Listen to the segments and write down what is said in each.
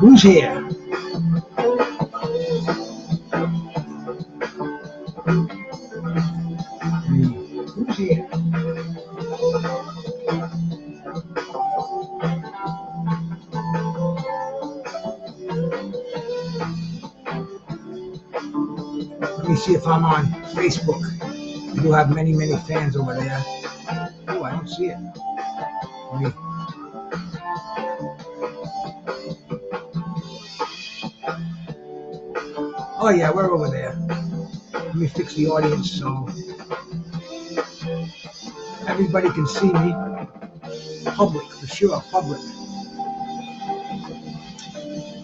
Who's here? Who's here? Let me see if I'm on Facebook. I do have many, many fans over there. Oh, I don't see it. Oh yeah, we're over there. Let me fix the audience so everybody can see me. Public, for sure, public.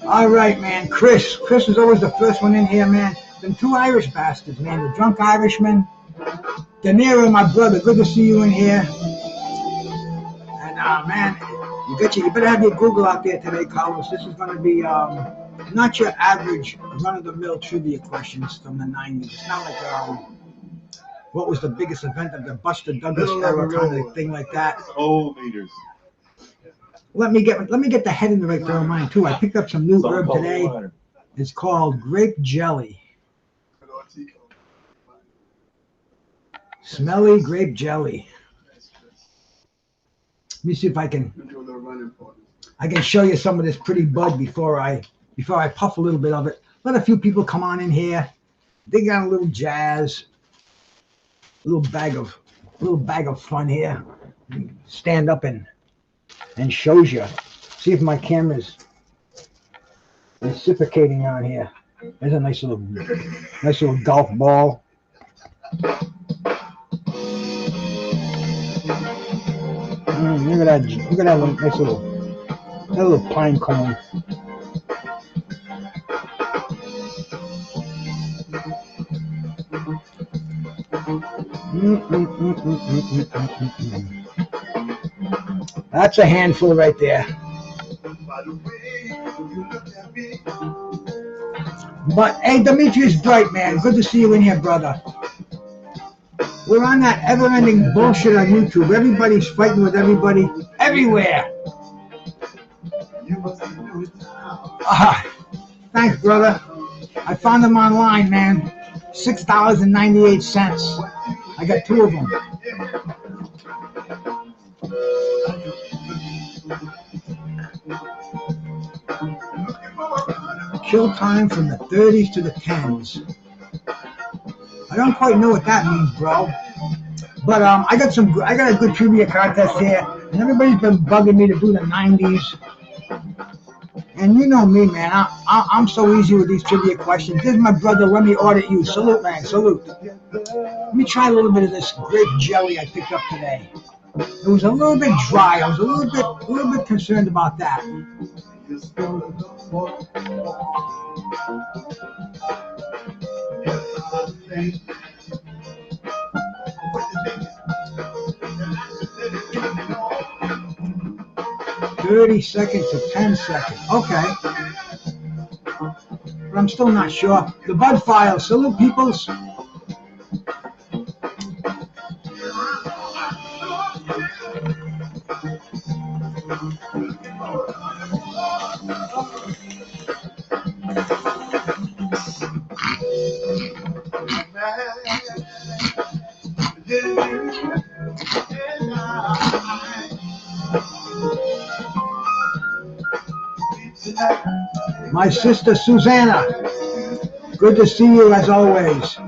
All right, man. Chris is always the first one in here, man. Them two Irish bastards, man. The drunk Irishman. De Niro, my brother. Good to see you in here. And man, you better have your Google out there today, Carlos. This is going to be not your average run-of-the-mill trivia questions from the 90s. It's not like what was the biggest event of the Buster Douglas era kind of thing like that. Old meters. Let me get the head in the right frame of mind too. I picked up some new herb today. It's called grape jelly. Smelly grape jelly. Let me see if I can show you some of this pretty bud before I puff a little bit of it. Let a few people come on in here. They got a little jazz, a little bag of fun here. Stand up and shows you. See if my camera's reciprocating on here. There's a nice little golf ball. Look at that! Look at that nice little pine cone. That's a handful right there. But hey, Demetrius Bright, man, good to see you in here, brother. We're on that ever-ending bullshit on YouTube. Everybody's fighting with everybody everywhere. Thanks, brother. I found them online, man. $6.98. I got two of them. Kill time from the 30s to the 10s. I don't quite know what that means, bro. But I got a good trivia contest here, and everybody's been bugging me to do the 90s. And you know me, man. I'm so easy with these trivia questions. This is my brother. Let me audit you. Salute, man. Salute. Let me try a little bit of this grape jelly I picked up today. It was a little bit dry. I was a little bit concerned about that. $30 seconds to 10 seconds. Okay. But I'm still not sure. The Bud File. Salute, peoples. My sister Susanna, good to see you as always.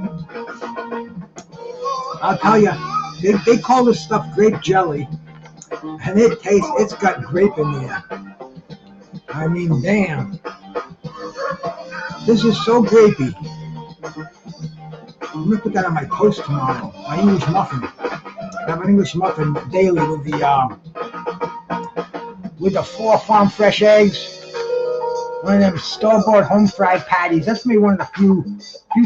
I'll tell you, they call this stuff grape jelly, and it's got grape in there. I mean, damn. This is so grapey. I'm gonna put that on my toast tomorrow. My English muffin. I have an English muffin daily with the 4 farm fresh eggs. One of them store-bought home-fried patties. That's maybe one of the few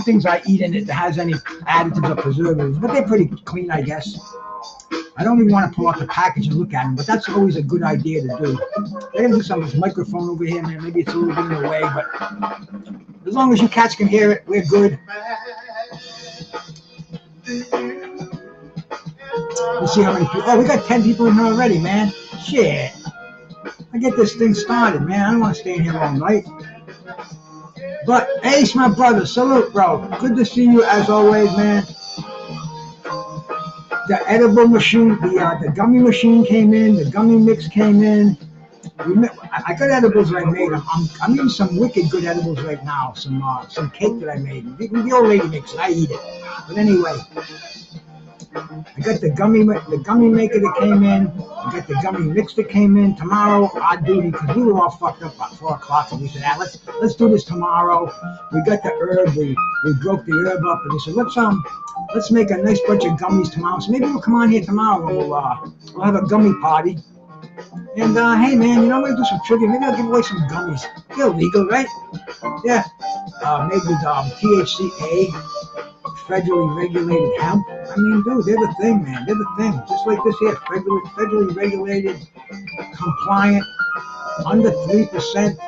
things I eat in it that has any additives or preservatives. But they're pretty clean, I guess. I don't even want to pull out the package and look at them, but that's always a good idea to do. I gotta do something with this microphone over here, man. Maybe it's a little bit in the way, but as long as you cats can hear it, we're good. Let's see how many people. Oh, we got 10 people in here already, man. Shit. I get this thing started, man. I don't want to stay in here all night. But Ace, my brother, salute, bro. Good to see you as always, man. The edible machine, the gummy machine came in. The gummy mix came in. I got edibles that I made. I'm eating some wicked good edibles right now. Some cake that I made. The old lady makes it. I eat it. But anyway, I got the gummy maker that came in. I got the gummy mix that came in. Tomorrow, odd duty, because we were all fucked up at 4 o'clock, and we said, let's do this tomorrow. We got the herb. We broke the herb up, and we said, let's make a nice bunch of gummies tomorrow. So maybe we'll come on here tomorrow and we'll have a gummy party. And hey man, you know, I'm gonna do some trivia. Maybe I'll give away some gummies. They're illegal, right? Yeah. Made with THCA, federally regulated hemp. I mean, dude, they're the thing, man. They're the thing. Just like this here, federally regulated, compliant, under 3%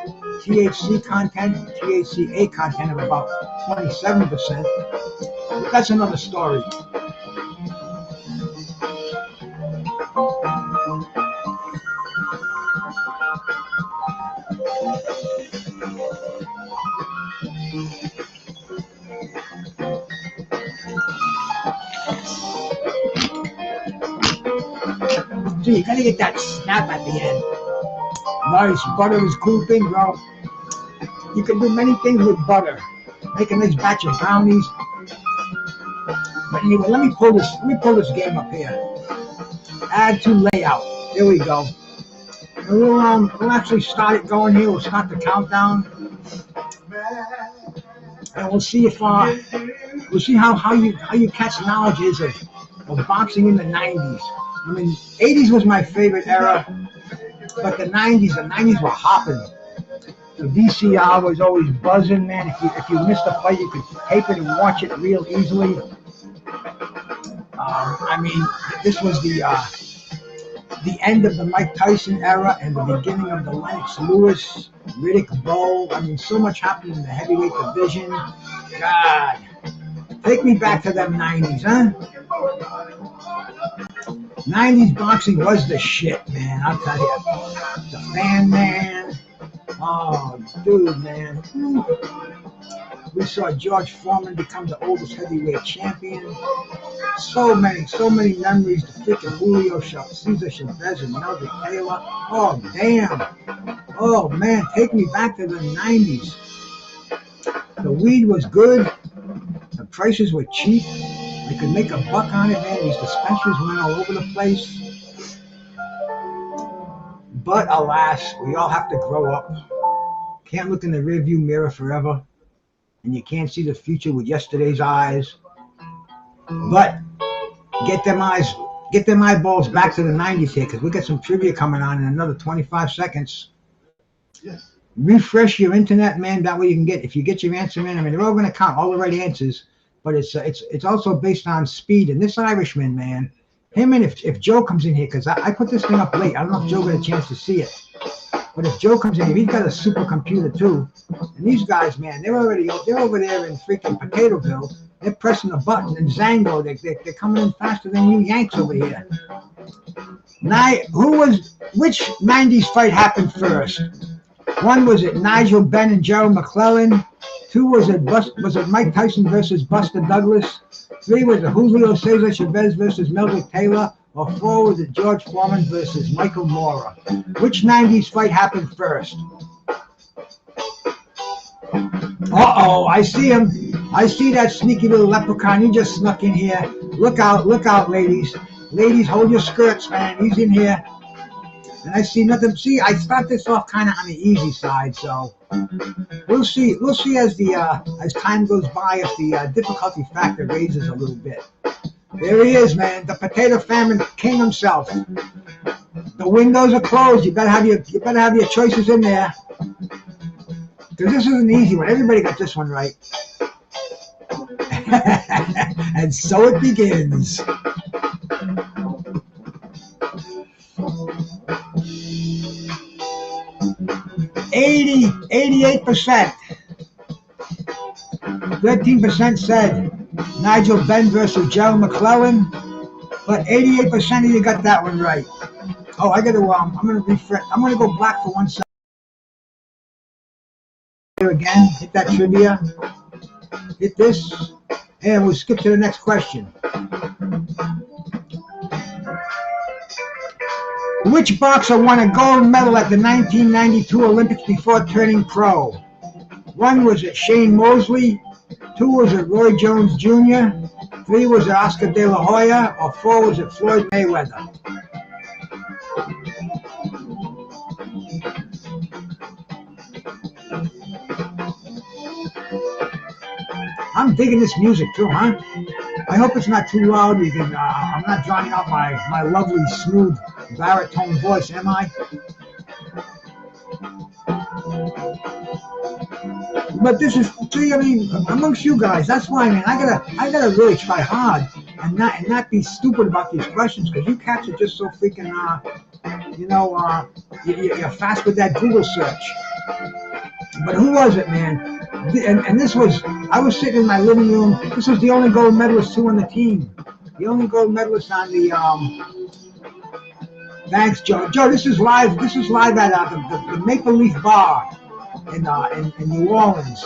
THC content, THCA content of about 27%. But that's another story. So you gotta get that snap at the end. Nice, butter is a cool thing, bro. You can do many things with butter. Make a nice batch of brownies. But anyway, let me pull this game up here. Add to layout. There we go. And we'll actually start it going here. We'll start the countdown. And we'll see if we'll see how you catch knowledge is of boxing in the 90s. I mean, 80s was my favorite era, but the 90s were hopping. The VCR was always buzzing, man. If you missed a fight, you could tape it and watch it real easily. I mean, this was the end of the Mike Tyson era and the beginning of the Lennox Lewis, Riddick Bowe. I mean, so much happened in the heavyweight division. God, take me back to them 90s, huh? 90s boxing was the shit, man. I'll tell you. The Fan Man. Oh, dude, man. We saw George Foreman become the oldest heavyweight champion. So many memories. The freaking Julio Cesar Chavez and Melvin Taylor. Oh, damn. Oh, man. Take me back to the 90s. The weed was good. The prices were cheap. You could make a buck on it, man. These dispensaries went all over the place. But alas, we all have to grow up. Can't look in the rearview mirror forever. And you can't see the future with yesterday's eyes. But get them eyeballs back to the 90s here, because we got some trivia coming on in another 25 seconds. Yes. Refresh your internet, man. That way you can get, if you get your answer in, I mean, they're all going to count, all the right answers. But it's also based on speed. And this Irishman, man, him and if Joe comes in here, because I put this thing up late. I don't know if Joe got a chance to see it. But if Joe comes in here, he's got a supercomputer too. And these guys, man, they're over there in freaking Potatoeville. They're pressing a button in Zango. They're coming in faster than you Yanks over here. Now, which 90s fight happened first? One, was it Nigel Benn and Gerald McClellan? 2, was it Mike Tyson versus Buster Douglas? 3, was it Julio Cesar Chavez versus Melvin Taylor? Or 4, was it George Foreman versus Michael Mora? Which 90s fight happened first? Uh-oh, I see him. I see that sneaky little leprechaun. He just snuck in here. Look out, ladies. Ladies, hold your skirts, man. He's in here. And I see nothing. See, I start this off kind of on the easy side, so we'll see. We'll see as time goes by if the difficulty factor raises a little bit. There he is, man, the potato famine king himself. The windows are closed. You better have your choices in there, because this is an easy one. Everybody got this one right. And so it begins. 88%. 13% said Nigel Benn versus Gerald McClellan, but 88% of you got that one right. Oh, I gotta. I'm gonna refresh. I'm gonna go black for 1 second. Here again. Hit that trivia. Hit this, and we'll skip to the next question. Which boxer won a gold medal at the 1992 Olympics before turning pro? One was it Shane Mosley, 2 was it Roy Jones Jr., 3 was it Oscar De La Hoya, or 4 was it Floyd Mayweather? I'm digging this music too, huh? I hope it's not too loud. You can. I'm not drowning out my lovely, smooth baritone voice, am I? But this is, see, I mean, amongst you guys, that's why, man, I gotta really try hard and not be stupid about these questions, because you cats are just so freaking, you're fast with that Google search. But who was it, man? And this was, I was sitting in my living room. This was the only gold medalist too on the team. The only gold medalist on the, thanks, Joe. Joe, this is live. This is live at the Maple Leaf Bar in New Orleans.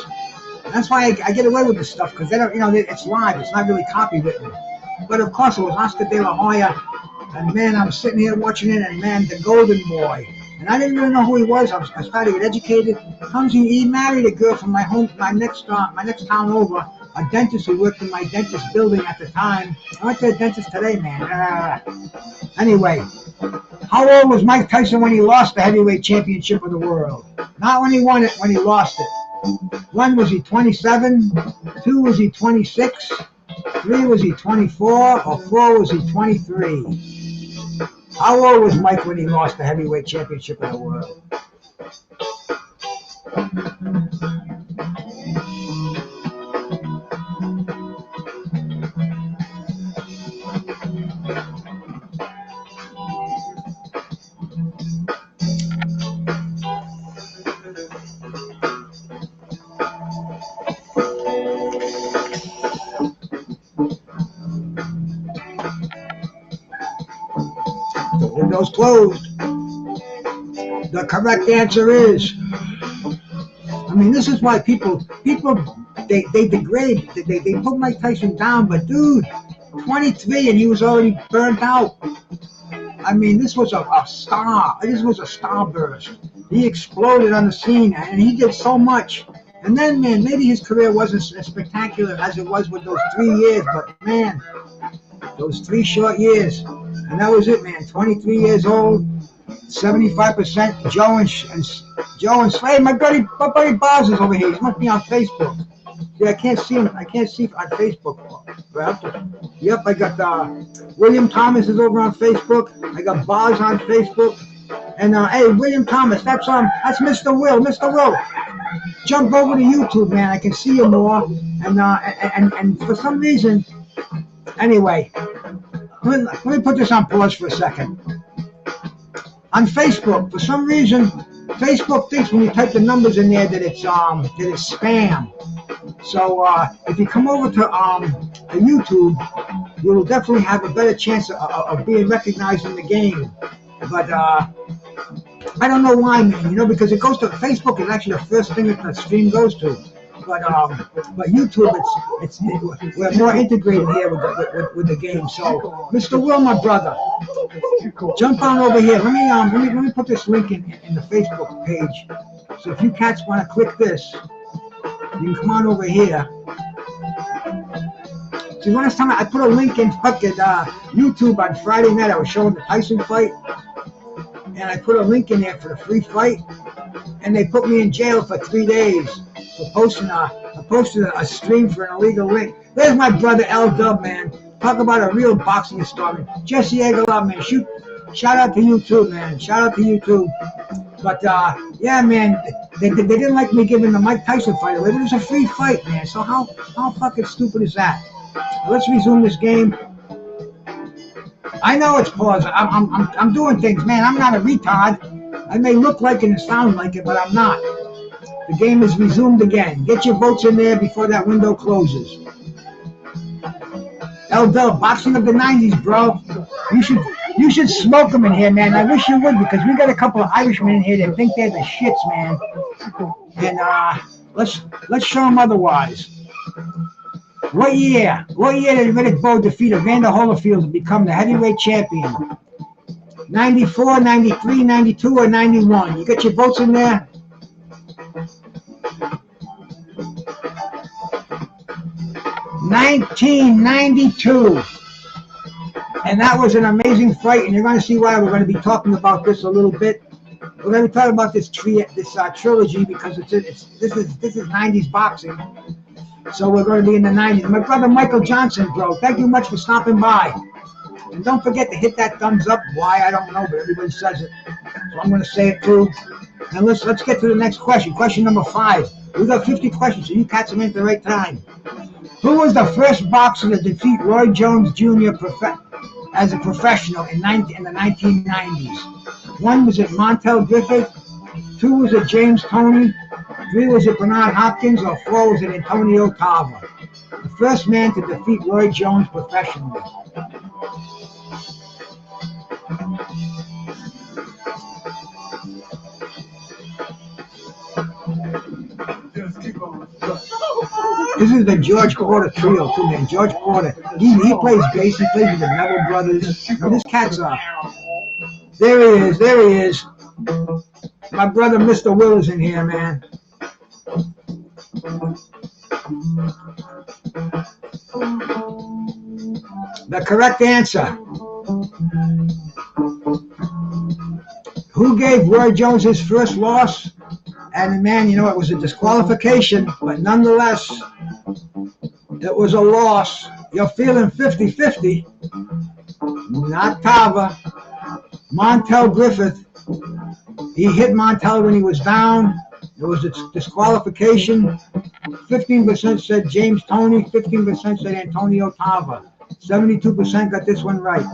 And that's why I get away with this stuff, because they don't, it's live. It's not really copywritten. But of course, it was Oscar De La Hoya, and man, I'm sitting here watching it, and man, the Golden Boy. And I didn't really know who he was. I was trying to get educated. He married a girl from my next town over, a dentist who worked in my dentist building at the time. I went to the dentist today, man. Anyway, how old was Mike Tyson when he lost the heavyweight championship of the world? Not when he won it, when he lost it. 1, was he 27? 2, was he 26? 3, was he 24? Or 4, was he 23? How old was Mike when he lost the heavyweight championship of the world? The window's closed. The correct answer is, I mean, this is why people they degrade, they put Mike Tyson down, but dude, 23 and he was already burnt out. I mean, this was a star. This was a starburst. He exploded on the scene, and he did so much. And then, man, maybe his career wasn't as spectacular as it was with those 3 years, but man, those 3 short years. And that was it, man. 23 years old, 75%. Joe and Slade. My buddy Boz is over here. He must be on Facebook. See, I can't see him. I can't see on Facebook. Yep, I got William Thomas is over on Facebook. I got Boz on Facebook. And hey, William Thomas, that's Mr. Will. Mr. Will, jump over to YouTube, man. I can see you more. And for some reason, anyway. Let me put this on pause for a second. On Facebook, for some reason, Facebook thinks when you type the numbers in there that it's spam. So if you come over to YouTube, you'll definitely have a better chance of being recognized in the game. But I don't know why, man. Because it goes to Facebook is actually the first thing that the stream goes to. But YouTube, we're more integrated here with the game. So, Mr. Will, my brother, jump on over here. Let me put this link in the Facebook page. So if you cats want to click this, you can come on over here. See, last time I put a link in fucking YouTube on Friday night. I was showing the Tyson fight, and I put a link in there for the free fight, and they put me in jail for 3 days. For posting a stream for an illegal link. There's my brother L Dub, man. Talk about a real boxing historian. Jesse Aguilar, man. Shout out to you too, man. Shout out to you too. But yeah, man, they didn't like me giving the Mike Tyson fight away. It was a free fight, man. So how fucking stupid is that? Let's resume this game. I know it's paused. I'm doing things, man. I'm not a retard. I may look like it and sound like it, but I'm not. The game is resumed again. Get your votes in there before that window closes. L Dub, boxing of the 90s, bro. You should smoke them in here, man. I wish you would, because we got a couple of Irishmen in here that think they're the shits, man. And let's show them otherwise. What year did Riddick Bowe defeat Evander Holyfield to become the heavyweight champion? 94, 93, 92, or 91? You got your votes in there? $1992. And that was an amazing fight, and you're going to see why. We're going to be talking about this a little bit. We're going to be talking about this trilogy because this is 90s boxing. So we're going to be in the 90s. My brother Michael Johnson, bro, thank you much for stopping by. And don't forget to hit that thumbs up. Why, I don't know, but everybody says it. So I'm going to say it too. And let's get to the next question. Question number 5. We got 50 questions, so you catch them in at the right time. Who was the first boxer to defeat Roy Jones Jr. as a professional in the 1990s? 1, was it Montel Griffith? 2, was it James Toney? 3, was it Bernard Hopkins? Or 4, was it Antonio Tarver? The first man to defeat Roy Jones professionally. This is the George Porter trio too, man. George Porter. He plays bass. He plays with the Neville Brothers. And this cat's up. There he is. There he is. My brother, Mr. Will, is in here, man. The correct answer. Who gave Roy Jones his first loss? And man, you know, it was a disqualification, but nonetheless, it was a loss. You're feeling 50-50. Not Tarver. Montel Griffith. He hit Montel when he was down. It was a disqualification. 15% said James Toney. 15% said Antonio Tarver. 72% got this one right.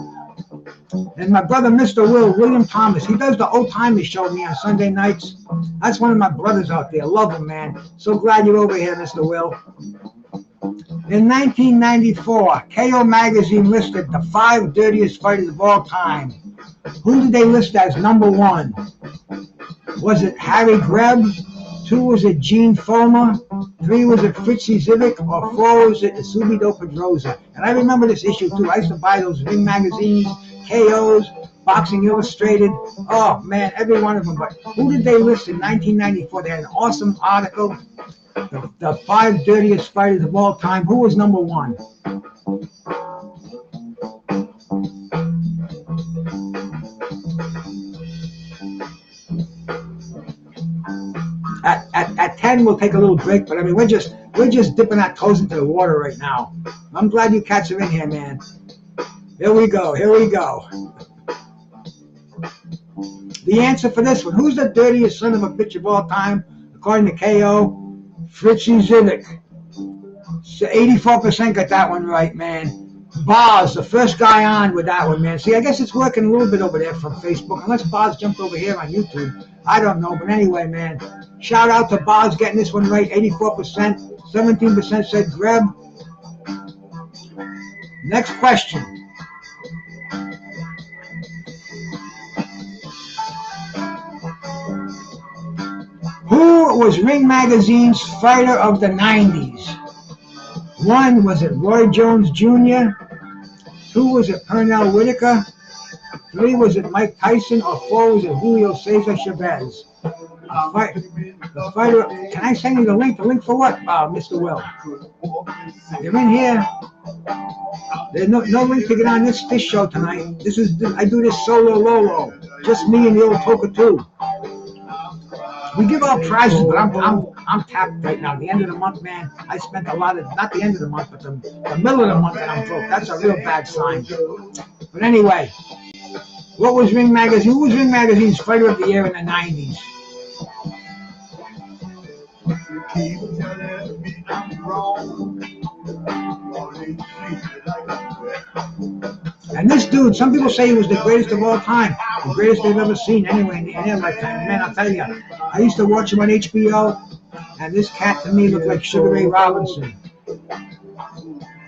And my brother, Mr. William Thomas, he does the Old Timers show with me on Sunday nights. That's one of my brothers out there. Love him, man. So glad you're over here, Mr. Will. In 1994, KO Magazine listed the 5 dirtiest fighters of all time. Who did they list as number 1? Was it Harry Greb? 2, was it Gene Fulmer? 3, was it Fritzy Zivic? Or 4, was it Subido Pedrosa? And I remember this issue too. I used to buy those Ring magazines, KOs, Boxing Illustrated. Oh man, every one of them. But who did they list in 1994? They had an awesome article. The 5 dirtiest fighters of all time. Who was number 1? At 10, we'll take a little break, but I mean, we're just dipping our toes into the water right now. I'm glad you cats are in here, man. Here we go. Here we go. The answer for this one: who's the dirtiest son of a bitch of all time, according to KO? Fritzy Zivic. So 84% got that one right, man. Boz, the first guy on with that one, man. See, I guess it's working a little bit over there from Facebook, unless Boz jumped over here on YouTube. I don't know, but anyway, man. Shout out to Boz getting this one right, 84%. 17% said Greb. Next question. Who was Ring Magazine's fighter of the 90s? 1, was it Roy Jones Jr.? 2, was it Pernell Whitaker? 3, was it Mike Tyson? Or 4, was it Julio Cesar Chavez? The fighter. Can I send you the link? The link for what, Mr. Will? You're in here. There's no link to get on this show tonight. I do this solo lolo. Just me and the old Toka too. We give out prizes, but I'm tapped right now. The end of the month, man. I spent a lot of, not the end of the month, but the middle of the month, and I'm broke. That's a real bad sign. But anyway, what was Ring Magazine? Who was Ring Magazine's fighter of the year in the 90s? And this dude, some people say he was the greatest of all time, the greatest they've ever seen anyway in their lifetime. Man, I'll tell you, I used to watch him on HBO, and this cat to me looked like Sugar Ray Robinson.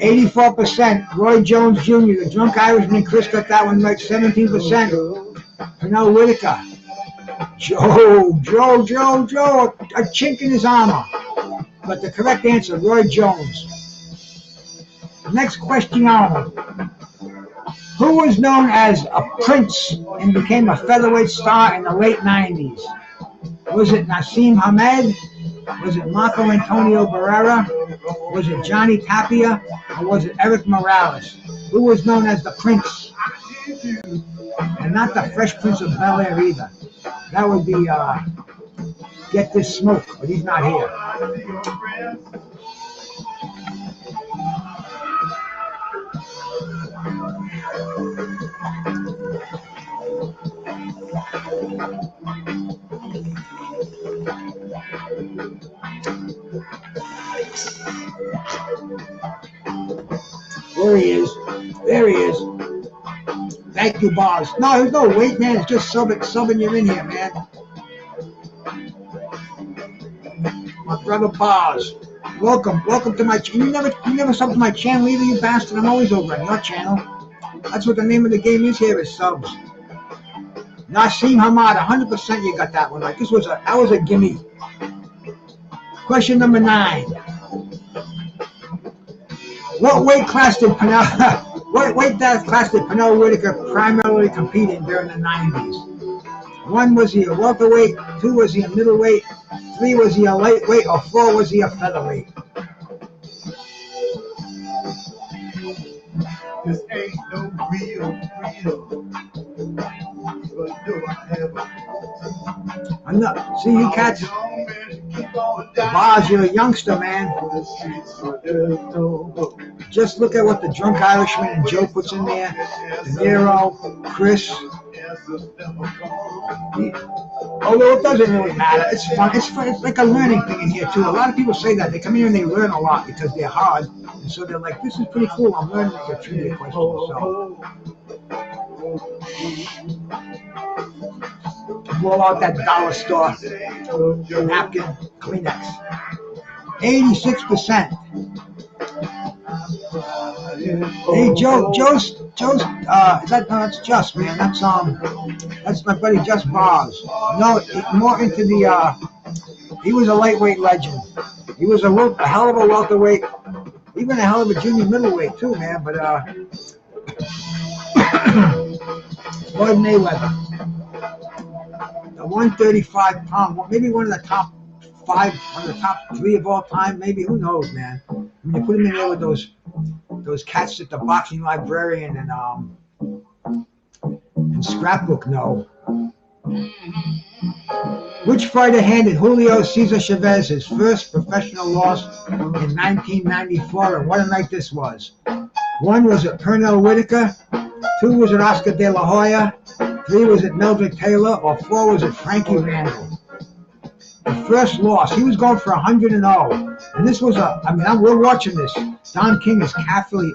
84%. Roy Jones Jr., the drunk Irishman. Chris got that one right. 17%. Pernell Whitaker. Joe, a chink in his armor. But the correct answer, Roy Jones. Next question on. Who was known as a prince and became a featherweight star in the late 90s? Was it Nassim Hamed? Was it Marco Antonio Barrera? Was it Johnny Tapia? Or was it Eric Morales? Who was known as the prince? And not the Fresh Prince of Bel-Air either. That would be Get This Smoke, but he's not here. There he is. There he is. Thank you, Boz. No, there's no wait, man. It's just subbing you in here, man. My brother Boz. Welcome to my channel. You never sub to my channel either, you bastard. I'm always over on your channel. That's what the name of the game is here, is subs. Nassim Hamed, 100% you got that one right. That was a gimme. Question number 9. What weight class did Pernell Whitaker primarily compete in during the 90s? 1, was he a welterweight? 2, was he a middleweight? 3, was he a lightweight? Or 4, was he a featherweight? This ain't no real freedom. But do I have I'm not. See, you cats. Boz, you're a youngster, man. Just look at what the drunk Irishman and Joe puts in there. De Niro, Chris. Although it doesn't really matter. It's fun. It's like a learning thing in here, too. A lot of people say that. They come here and they learn a lot because they're hard. And so they're like, this is pretty cool. I'm learning your trivia questions. So. Blow out that dollar store napkin, Kleenex. 86%. Hey, Joe's. That's Just, man. That's my buddy Just Boz. No, more into the. He was a lightweight legend. He was a hell of a welterweight, even a hell of a junior middleweight too, man. But Floyd Mayweather. The 135-pound, maybe one of the top 5, one of the top 3 of all time, maybe. Who knows, man? I mean, you put him in there with those cats at the boxing librarian and scrapbook. No. Which fighter handed Julio Cesar Chavez his first professional loss in 1994, and what a night this was? 1, was it Pernell Whitaker? 2, was it Oscar De La Hoya? 3, was it Meldrick Taylor? Or 4, was it Frankie Randall? The first loss, he was going for 100-0. And this was we're watching this. Don King is carefully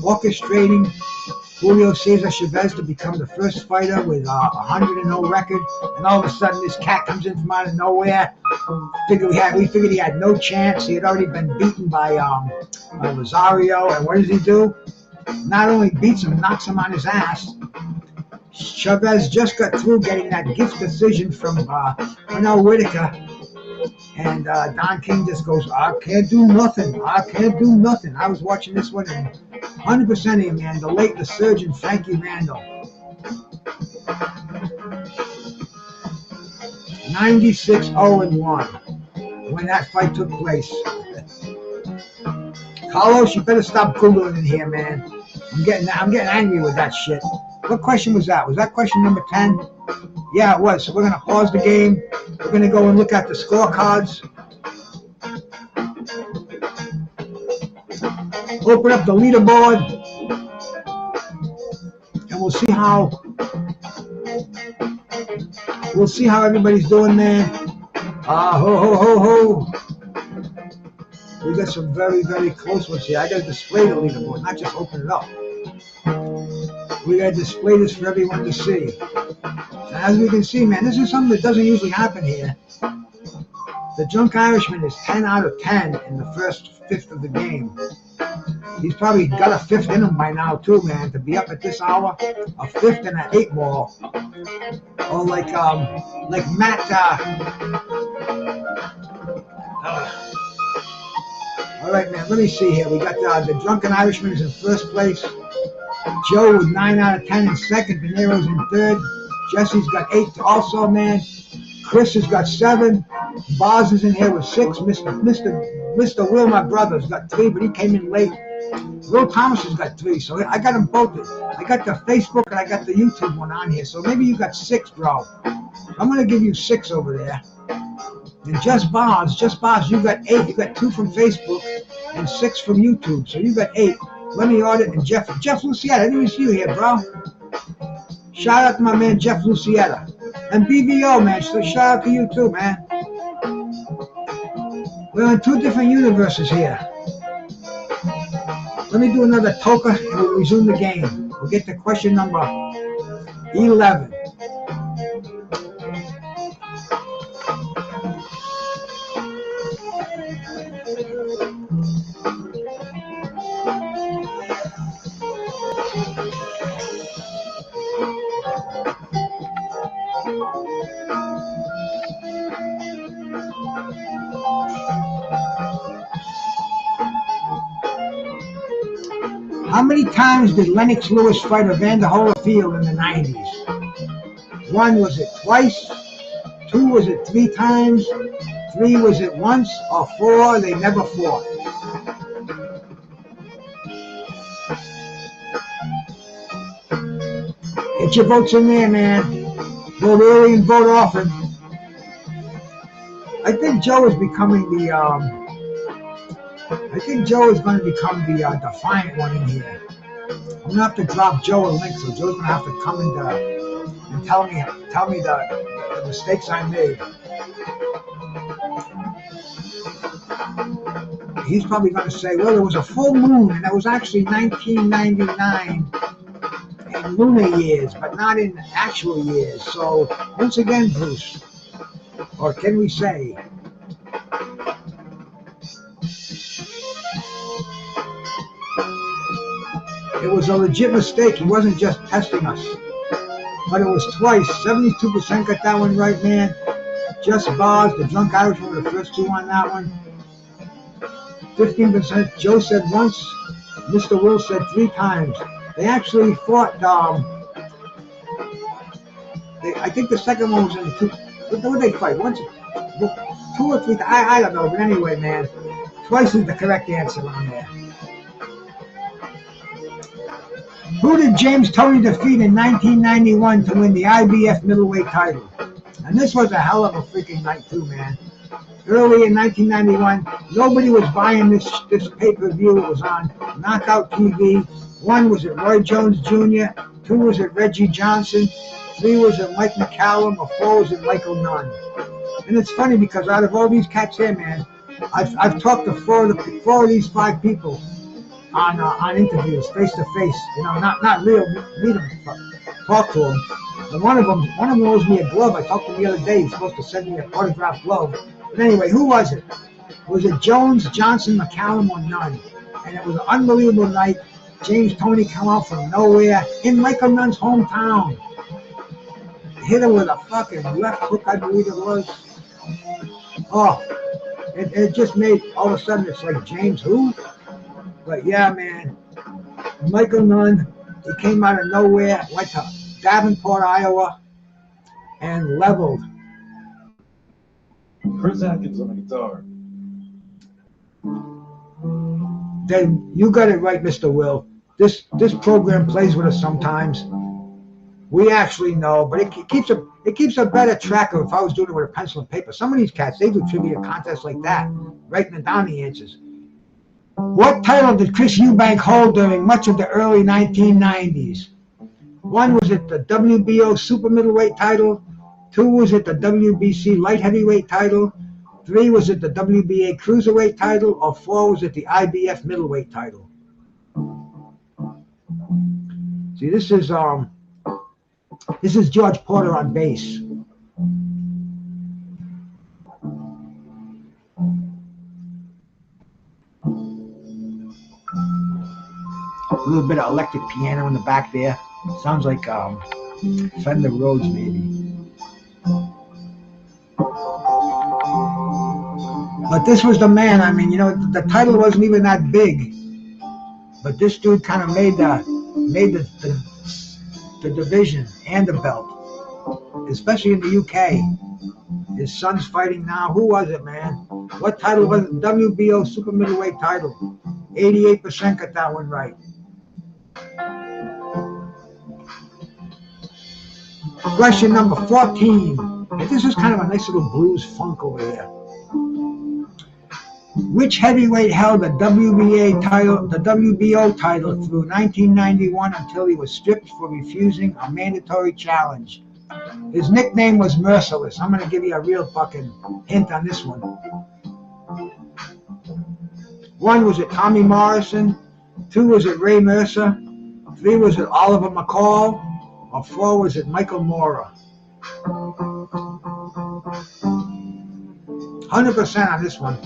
orchestrating Julio Cesar Chavez to become the first fighter with a 100-0 record. And all of a sudden, this cat comes in from out of nowhere. We figured he had no chance. He had already been beaten by Rosario. And what does he do? Not only beats him, knocks him on his ass. Chavez just got through getting that gift decision from Pernell Whitaker. And Don King just goes, I can't do nothing. I was watching this one, and 100% of you, man. The surgeon, Frankie Randall. 96-0-1 when that fight took place. Carlos, you better stop Googling in here, man. I'm getting angry with that shit. What question was that? Was that question number 10? Yeah, it was. So we're going to pause the game. We're going to go and look at the scorecards. Open up the leaderboard. And we'll see how everybody's doing there. Ho. We got some very, very close ones here. I got to display the leaderboard, not just open it up. We got to display this for everyone to see. And as we can see, man, this is something that doesn't usually happen here. The Drunk Irishman is 10 out of 10 in the first fifth of the game. He's probably got a fifth in him by now too, man. To be up at this hour, a fifth and an 8-ball, or like Matt. All right, man. Let me see here. We got the Drunken Irishman is in first place. Joe with 9 out of 10 in second. De Niro's in third. Jesse's got 8 also, man. Chris has got 7. Boz is in here with 6. Mr. Will, my brother, has got 3, but he came in late. Will Thomas has got 3, so I got them both. I got the Facebook and I got the YouTube one on here, so maybe you got 6, bro. I'm gonna give you 6 over there. And Just Boz, you got 8. You got 2 from Facebook and 6 from YouTube, so you got 8. Let me order it. And Jeff Lucietta, I didn't even see you here, bro. Shout out to my man Jeff Lucietta. And BVO, man, so shout out to you too, man. We're in 2 different universes here. Let me do another toka and we'll resume the game. We'll get to question number 11. How many times did Lennox Lewis fight Evander Holyfield in the 90s? 1, was it twice? 2, was it 3 times? 3, was it once? Or 4, they never fought? Get your votes in there, man. Vote early and vote often. I think Joe is becoming the I think Joe is going to become the defiant one in here. I'm going to have to drop Joe a link, so Joe's going to have to come and tell me the mistakes I made. He's probably going to say, well, there was a full moon, and that was actually 1999 in lunar years, but not in actual years. So, once again, Bruce, or can we say, it was a legit mistake. He wasn't just testing us. But it was twice. 72% got that one right, man. Just Boz, the Drunk Irishman, were the first 2 on that one. 15%. Joe said once. Mr. Will said 3 times. They actually fought. I think the second one was in the 2. What did they fight? Once, 2 or 3. I don't know. But anyway, man, twice is the correct answer on there. Who did James Toney defeat in 1991 to win the IBF middleweight title? And this was a hell of a freaking night too, man. Early in 1991, nobody was buying this pay-per-view. It was on Knockout TV. 1 was it Roy Jones Jr., 2 was it Reggie Johnson, 3 was it Mike McCallum, or 4 was it Michael Nunn. And it's funny because out of all these cats here, man, I've talked to 4 of these 5 people on interviews, face to face. You know, not real meet them, talk to them. And one of them owes me a glove. I talked to him the other day. He's supposed to send me a autographed glove. But anyway, who was it? Was it Jones, Johnson, McCallum, or Nunn? And it was an unbelievable night. James Toney come out from nowhere in Michael Nunn's hometown. Hit him with a fucking left hook, I believe it was. Oh, it just made, all of a sudden, it's like, James who? But yeah, man, Michael Nunn, he came out of nowhere, went to Davenport, Iowa, and leveled. Chris Atkins on the guitar. Then you got it right, Mr. Will. This program plays with us sometimes. We actually know, but it keeps a better track of if I was doing it with a pencil and paper. Some of these cats, they do trivia contests like that, writing down the answers. What title did Chris Eubank hold during much of the early 1990s? 1, was it the WBO super middleweight title? 2, was it the WBC light heavyweight title? 3, was it the WBA cruiserweight title? Or 4, was it the IBF middleweight title? See, this is George Porter on bass. A little bit of electric piano in the back there. Sounds like Fender Rhodes maybe. But this was the man. I mean, you know, the title wasn't even that big, but this dude kind of made the division and the belt, especially in the UK. His son's fighting now. Who was it, man? What title was it? WBO super middleweight title. 88% got that one right. Question number 14. This is kind of a nice little blues funk over here. Which heavyweight held the WBO title through 1991 until he was stripped for refusing a mandatory challenge? His nickname was Merciless. I'm going to give you a real fucking hint on this one. 1, was it Tommy Morrison? 2, was it Ray Mercer? 3, was it Oliver McCall? Or 4, was it Michael Mora? 100% on this one.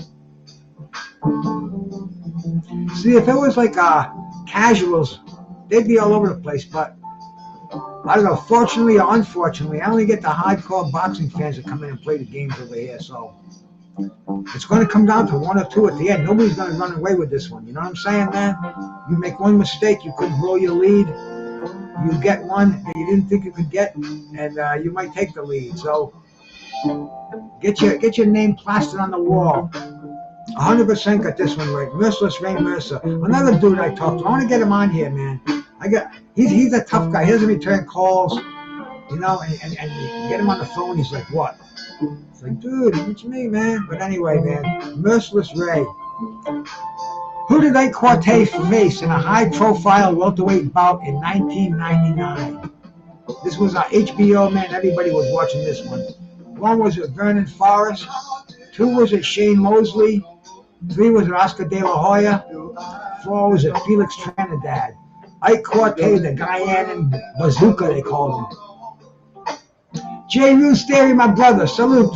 See, if it was like casuals, they'd be all over the place, but I don't know, fortunately or unfortunately, I only get the hardcore boxing fans that come in and play the games over here, so it's going to come down to 1 or 2 at the end. Nobody's going to run away with this one, you know what I'm saying, man? You make one mistake, you could blow your lead, you get one that you didn't think you could get, and you might take the lead, so get your name plastered on the wall. 100% got this one right. Merciless Ray Mercer. Another dude I talked to. I want to get him on here, man. He's a tough guy. He doesn't return calls, you know, and you get him on the phone, he's like, what? It's like, dude, it's me, man. But anyway, man, Merciless Ray. Who did Ike Quartet face in a high-profile welterweight bout in 1999? This was on HBO, man. Everybody was watching this one. 1, was it Vernon Forrest? 2, was it Shane Mosley? 3, was it Oscar De La Hoya? 4, was it Felix Trinidad? Ike Quartet, the Guyanan bazooka, they called him. J. Ruse Theory, my brother, salute.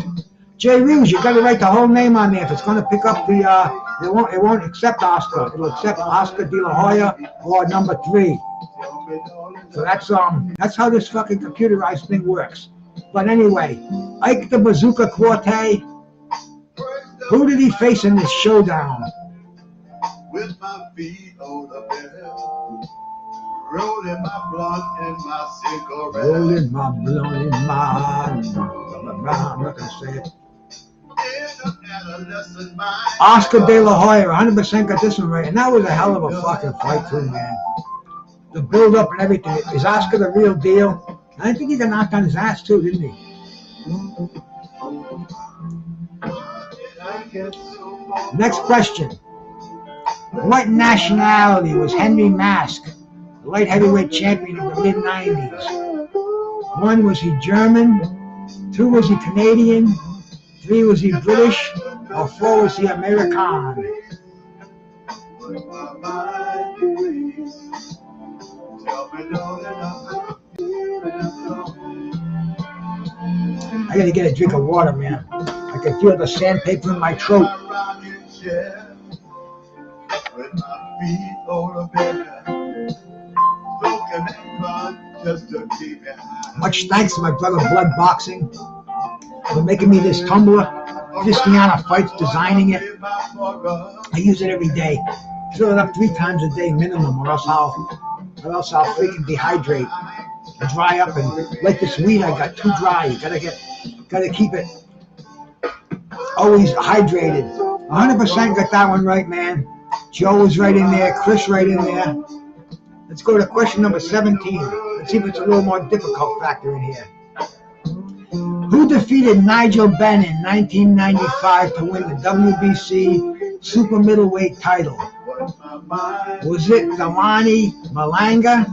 J. Ruse, you got to write the whole name on there. If it's going to pick up the, it won't accept Oscar. It'll accept Oscar De La Hoya or number 3. So that's how this fucking computerized thing works. But anyway, Ike the Bazooka Quartet. Who did he face in this showdown? With my feet on the bed, rolling my blunt and my cigarette. Rolling my blunt in my... I'm not going to say it. Oscar De La Hoya, 100% got this one right. And that was a hell of a fucking fight too, man. The build-up and everything. Is Oscar the real deal? I think he got knocked on his ass too, didn't he? Next question. What nationality was Henry Mask, the light heavyweight champion of the mid-90s? 1, was he German? 2, was he Canadian? 3, was he British? Or 4, was he American? I gotta get a drink of water, man. I can feel the sandpaper in my throat. Much thanks to my brother Blood Boxing for making me this tumbler. Cristiano Fights designing it. I use it every day. Fill it up 3 times a day minimum, or else I'll freaking dehydrate, dry up, and like this weed I got too dry. You gotta keep it always hydrated. 100% got that one right, man. Joe was right in there. Chris right in there. Let's go to question number 17. Let's see if it's a little more difficult factor in here. Who defeated Nigel Benn in 1995 to win the WBC super middleweight title? Was it Damani Malanga?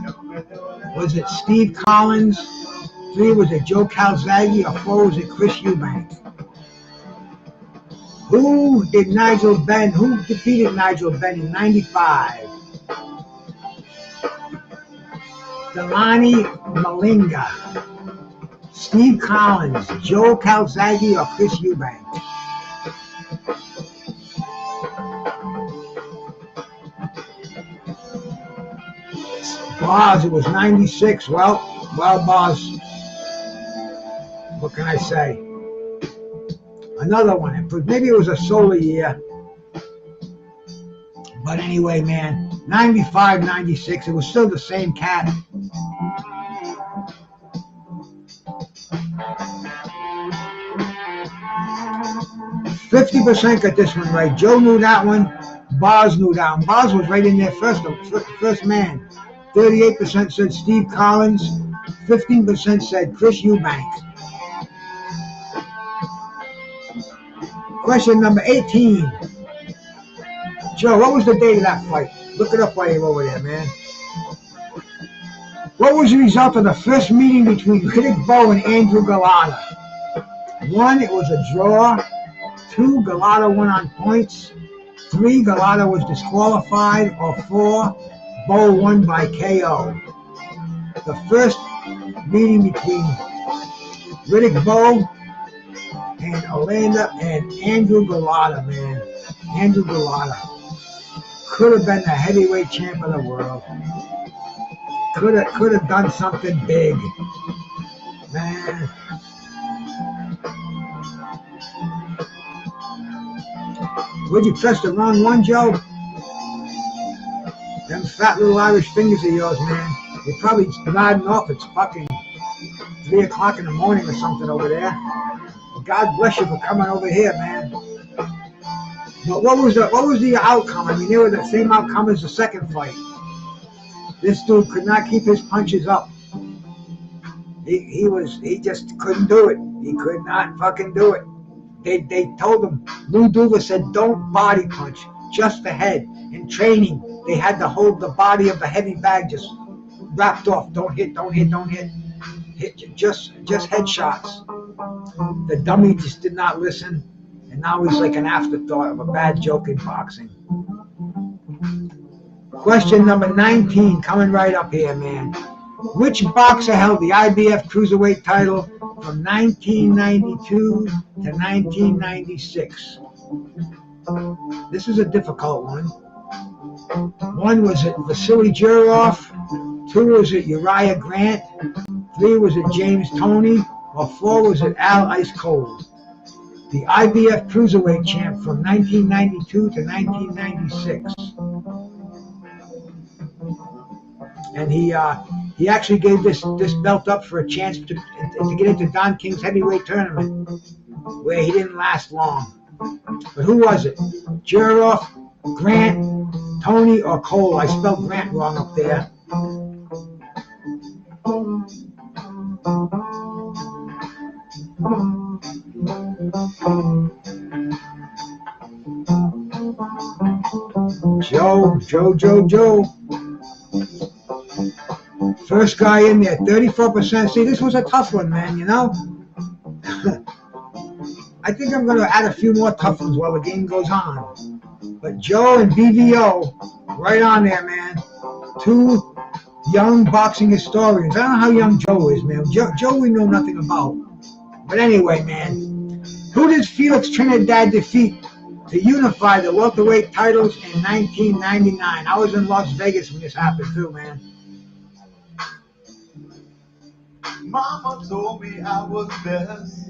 Was it Steve Collins? 3, was it Joe Calzaghe? Or 4, was it Chris Eubank? Who defeated Nigel Benn in 95? Damani Malanga, Steve Collins, Joe Calzaghe, or Chris Eubank? Boz, it was 96. Well, Boz, what can I say? Another one. Maybe it was a solar year. But anyway, man, 95, 96, it was still the same cat. %50 got this one right. Joe knew that one. Boz knew that one. Boz was right in there first man. 38% said Steve Collins. 15% said Chris Eubank. Question number 18. Joe, what was the date of that fight? Look it up while you're over there, man. What was the result of the first meeting between Riddick Bowe and Andrew Galata? 1, it was a draw. 2, Galata won on points. 3, Galata was disqualified. Or 4, Bowe won by KO. The first meeting between Riddick Bowe and Andrew Galata, man. Andrew Galata could have been the heavyweight champ of the world. Could have done something big, man. Would you press the wrong one, Joe? Them fat little Irish fingers of yours, man. You're probably nodding off. It's fucking 3 o'clock in the morning or something over there. God bless you for coming over here, man. But what was the outcome? I mean, they were the same outcome as the second fight. This dude could not keep his punches up. He just couldn't do it. He could not fucking do it. They told him, Lou Duva said, don't body punch, just the head. In training, they had to hold the body of the heavy bag just wrapped off. Don't hit. Hit just headshots. The dummy just did not listen, and now he's like an afterthought of a bad joke in boxing. Question number 19, coming right up here, man. Which boxer held the IBF Cruiserweight title from 1992 to 1996? This is a difficult one. 1, was it Vasily Jurov? 2, was it Uriah Grant? 3, was it James Toney? Or 4, was it Al Ice Cold? The IBF Cruiserweight champ from 1992 to 1996. And he actually gave this belt up for a chance to get into Don King's heavyweight tournament, where he didn't last long. But who was it? Jurov, Grant, Toney, or Cole? I spelled Grant wrong up there. Joe. First guy in there, 34%. See, this was a tough one, man, you know? I think I'm going to add a few more tough ones while the game goes on. But Joe and BVO, right on there, man. 2 young boxing historians. I don't know how young Joe is, man. Joe we know nothing about. But anyway, man. Who did Felix Trinidad defeat to unify the welterweight titles in 1999? I was in Las Vegas when this happened too, man. Mama told me I was best.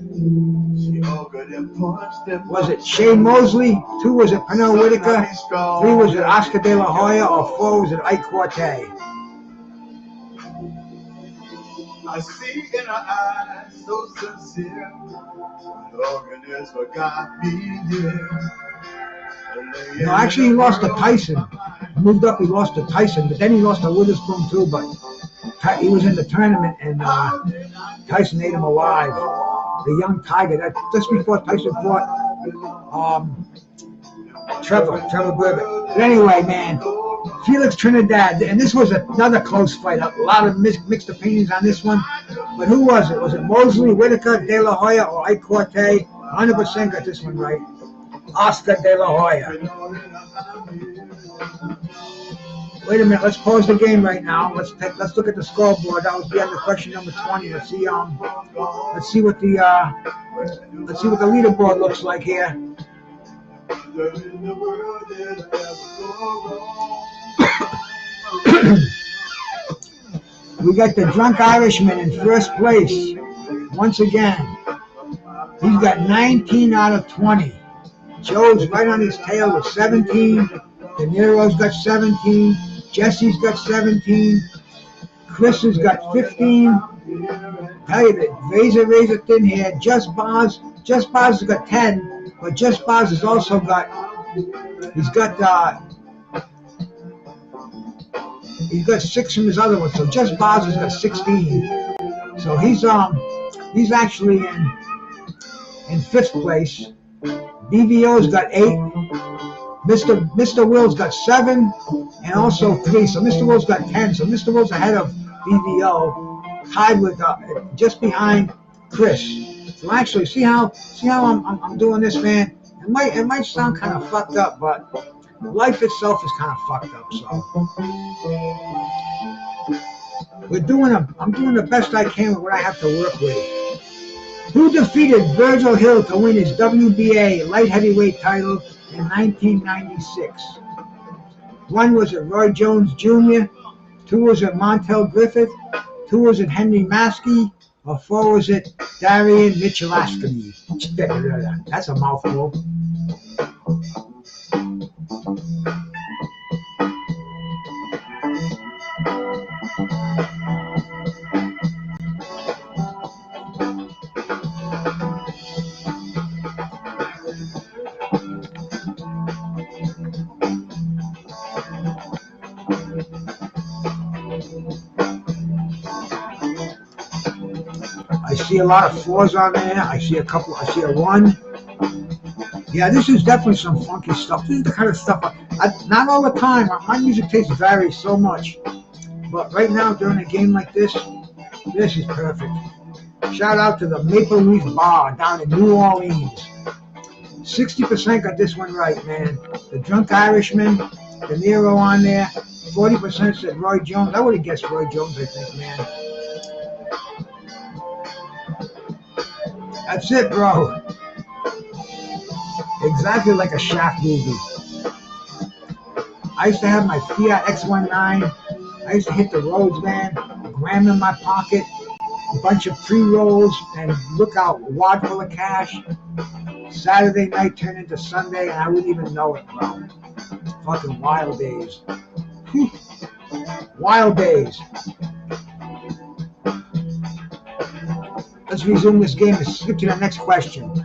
She hugged and punched and Was it Shane Mosley? 2, was it Pernell Whitaker? 3, was it Oscar De La Hoya? Or 4, was it Ike Corte? I see in her eyes so sincere. Hugging is what got me here. No, actually he lost to Tyson. He moved up, he lost to Tyson, but then he lost to Witherspoon too, but he was in the tournament and Tyson ate him alive. The young Tiger, that just before Tyson fought Trevor Berbick. But anyway, man, Felix Trinidad, and this was another close fight. A lot of mixed opinions on this one. But who was it? Was it Mosley, Whitaker, De La Hoya, or Ike Corte? 100% got this one right. Oscar De La Hoya. Wait a minute. Let's pause the game right now. Let's look at the scoreboard. That was the end of question number 20. Let's see what the leaderboard looks like here. We got the Drunk Irishman in first place. Once again, he's got 19 out of 20. Joe's right on his tail with 17. De Niro's got 17. Jesse's got 17. Chris has got 15. Tell you that razor thin hair. Just Boz has got 10, but Just Boz has also got. He's got 6 from his other one. So Just Boz has got 16. So he's actually in 5th place. BVO's got 8. Mr. Will's got 7 and also 3. So Mr. Will's got 10. So Mr. Will's ahead of BVO, tied with just behind Chris. So actually, see how I'm doing this, man. It might sound kind of fucked up, but life itself is kind of fucked up. So I'm doing the best I can with what I have to work with. Who defeated Virgil Hill to win his WBA light heavyweight title in 1996? 1 was it Roy Jones Jr., 2 was it Montel Griffith, 2 was it Henry Maskey, or 4 was it Darian Michelaskany? That's a mouthful. I see a lot of 4s on there. I see a 1. Yeah, this is definitely some funky stuff. This is the kind of stuff, not all the time. My music taste varies so much. But right now, during a game like this is perfect. Shout out to the Maple Leaf Bar down in New Orleans. 60% got this one right, man. The Drunk Irishman, De Niro on there. 40% said Roy Jones. I would have guessed Roy Jones, I think, man. That's it, bro. Exactly like a Shaft movie. I used to have my Fiat X19. I used to hit the roads, man. A gram in my pocket, a bunch of pre-rolls, and look out, a wad full of cash. Saturday night turned into Sunday, and I wouldn't even know it, bro. Fucking wild days. Whew. Wild days. Let's resume this game and skip to the next question.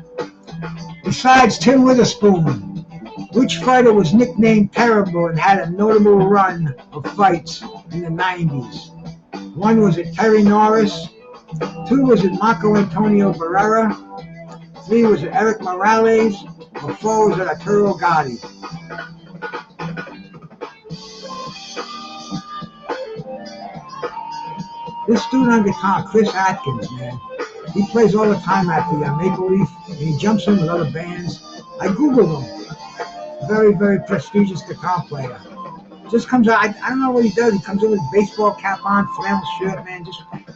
Besides Tim Witherspoon, which fighter was nicknamed Terrible and had a notable run of fights in the 90s? 1 was it Terry Norris, 2 was it Marco Antonio Barrera, 3 was it Eric Morales, or 4 was it Arturo Gatti? This dude on guitar, Chris Atkins, man. He plays all the time at the Maple Leaf, and he jumps in with other bands. I Googled him. Very, very prestigious guitar player. Just comes out, I don't know what he does. He comes in with a baseball cap on, flannel shirt, man.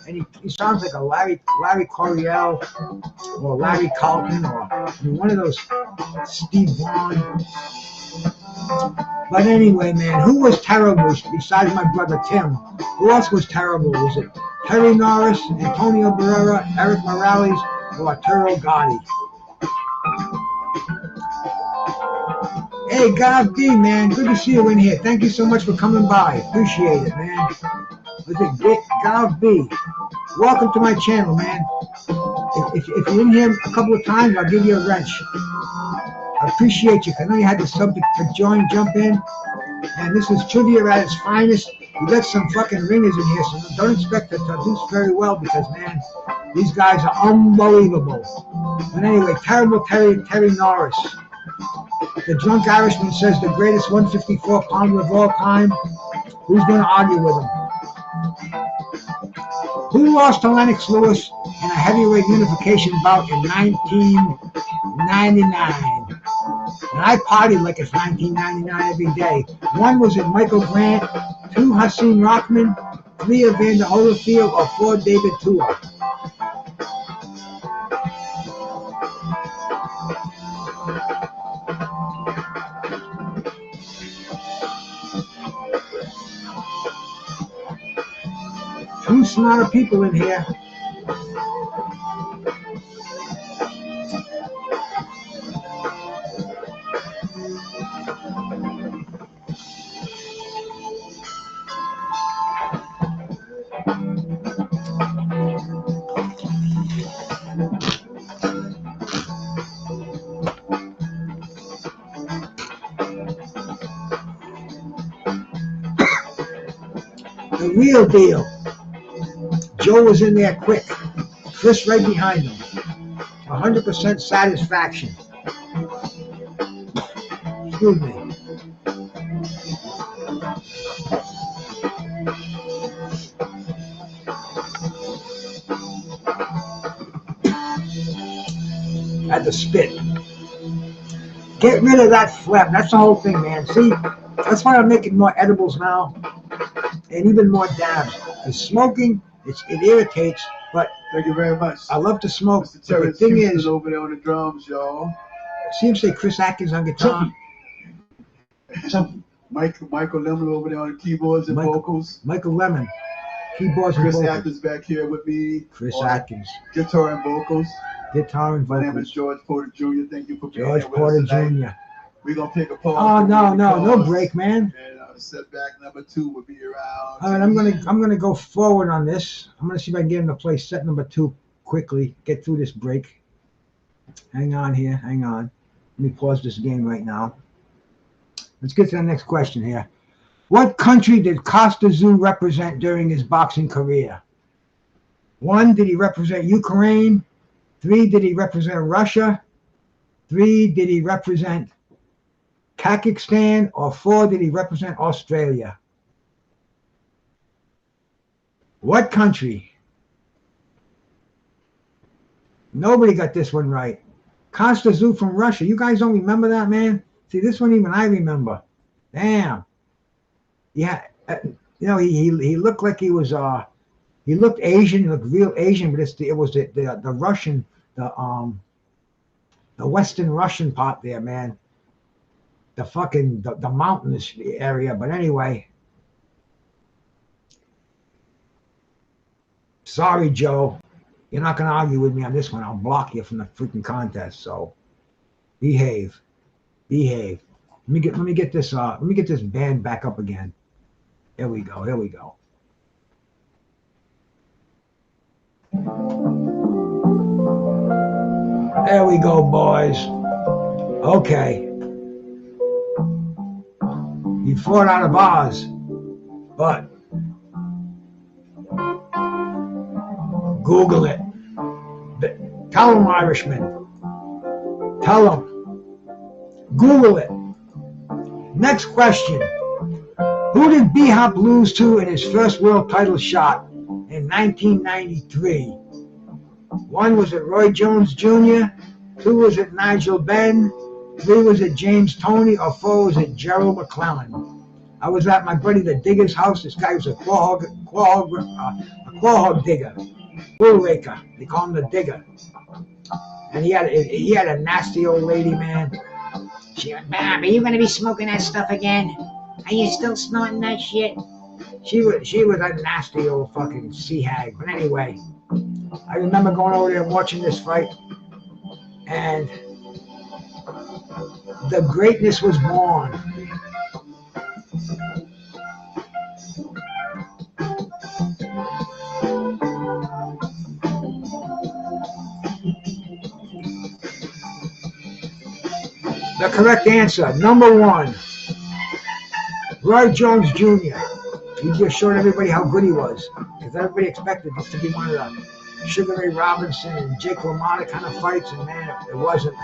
And he sounds like a Larry Coryell or Larry Carlton or one of those Steve Vaughan. But anyway, man, who was terrible besides my brother Tim? Who else was terrible? Was it Terry Norris, Antonio Barrera, Eric Morales, or Arturo Gatti? Hey, Gav B, man, good to see you in here. Thank you so much for coming by. Appreciate it, man. Was it Gav B? Welcome to my channel, man. If you're in here a couple of times, I'll give you a wrench. I appreciate you. I know you had the subject to jump in. And this is trivia at its finest. We got some fucking ringers in here, so don't expect it to do very well because, man, these guys are unbelievable. But anyway, Terrible Terry Norris. The Drunk Irishman says the greatest 154-pounder of all time. Who's going to argue with him? Who lost to Lennox Lewis in a heavyweight unification bout in 1999? And I partied like it's 1999 every day. 1 was it Michael Grant, 2 Hasim Rahman, 3 Evander Holyfield, or 4 David Tua. Two smarter people in here. The real deal. Joe was in there quick. Chris right behind him. 100% satisfaction. Excuse me. Had to spit. Get rid of that phlegm. That's the whole thing, man. See, that's why I'm making more edibles now and even more dabs. Because smoking, it irritates, but Thank you very much. I love to smoke. Mr. But the Terrence thing Houston is, over there on the drums, y'all. see him say Chris Atkins on guitar. Michael Lemon over there on the keyboards and vocals. Michael Lemon, keyboards and Chris vocals. Atkins back here with me. Chris on Atkins, guitar and vocals. guitar and My name vocals. is George Porter Jr. Thank you for being George here Porter with us tonight. Jr. We're going to take a pause. Oh no break, man. And setback number 2 will be around. All right, I'm gonna go forward on this. I'm gonna see if I can get him to play set number 2 quickly. Get through this break. Hang on here, hang on. Let me pause this game right now. Let's get to the next question here. What country did Costa Zoo represent during his boxing career? 1, did he represent Ukraine? 3, did he represent Russia? 3, did he represent Kazakhstan? Or 4, did he represent Australia? What country? Nobody got this one right. Costa Zoo from Russia. You guys don't remember that, man? See, this one even I remember. Damn. Yeah, he looked like he was he looked Asian, he looked real Asian, but it was the Russian, the Western Russian part there, man. The fucking the mountainous area. But anyway, sorry, Joe. You're not gonna argue with me on this one. I'll block you from the freaking contest. So behave. Let me get this band back up again. Here we go. There we go, boys. Okay. He fought out of Oz, but Google it. Tell him, Irishman. Tell him. Google it. Next question. Who did B-Hop lose to in his first world title shot in 1993? 1, was it Roy Jones Jr.? 2, was it Nigel Benn? 3, was it James Toney? Or 4, was it Gerald McClellan? I was at my buddy the Digger's house. This guy was a claw hog digger, bull raker. They call him the Digger. And he had a nasty old lady, man. She went, Bob, are you going to be smoking that stuff again? Are you still snorting that shit? She was a nasty old fucking sea hag. But anyway, I remember going over there and watching this fight, and the greatness was born. The correct answer, number 1, Roy Jones Jr. He just showed everybody how good he was, because everybody expected this to be one of the Sugar Ray Robinson and Jake LaMotta kind of fights, and man, it wasn't.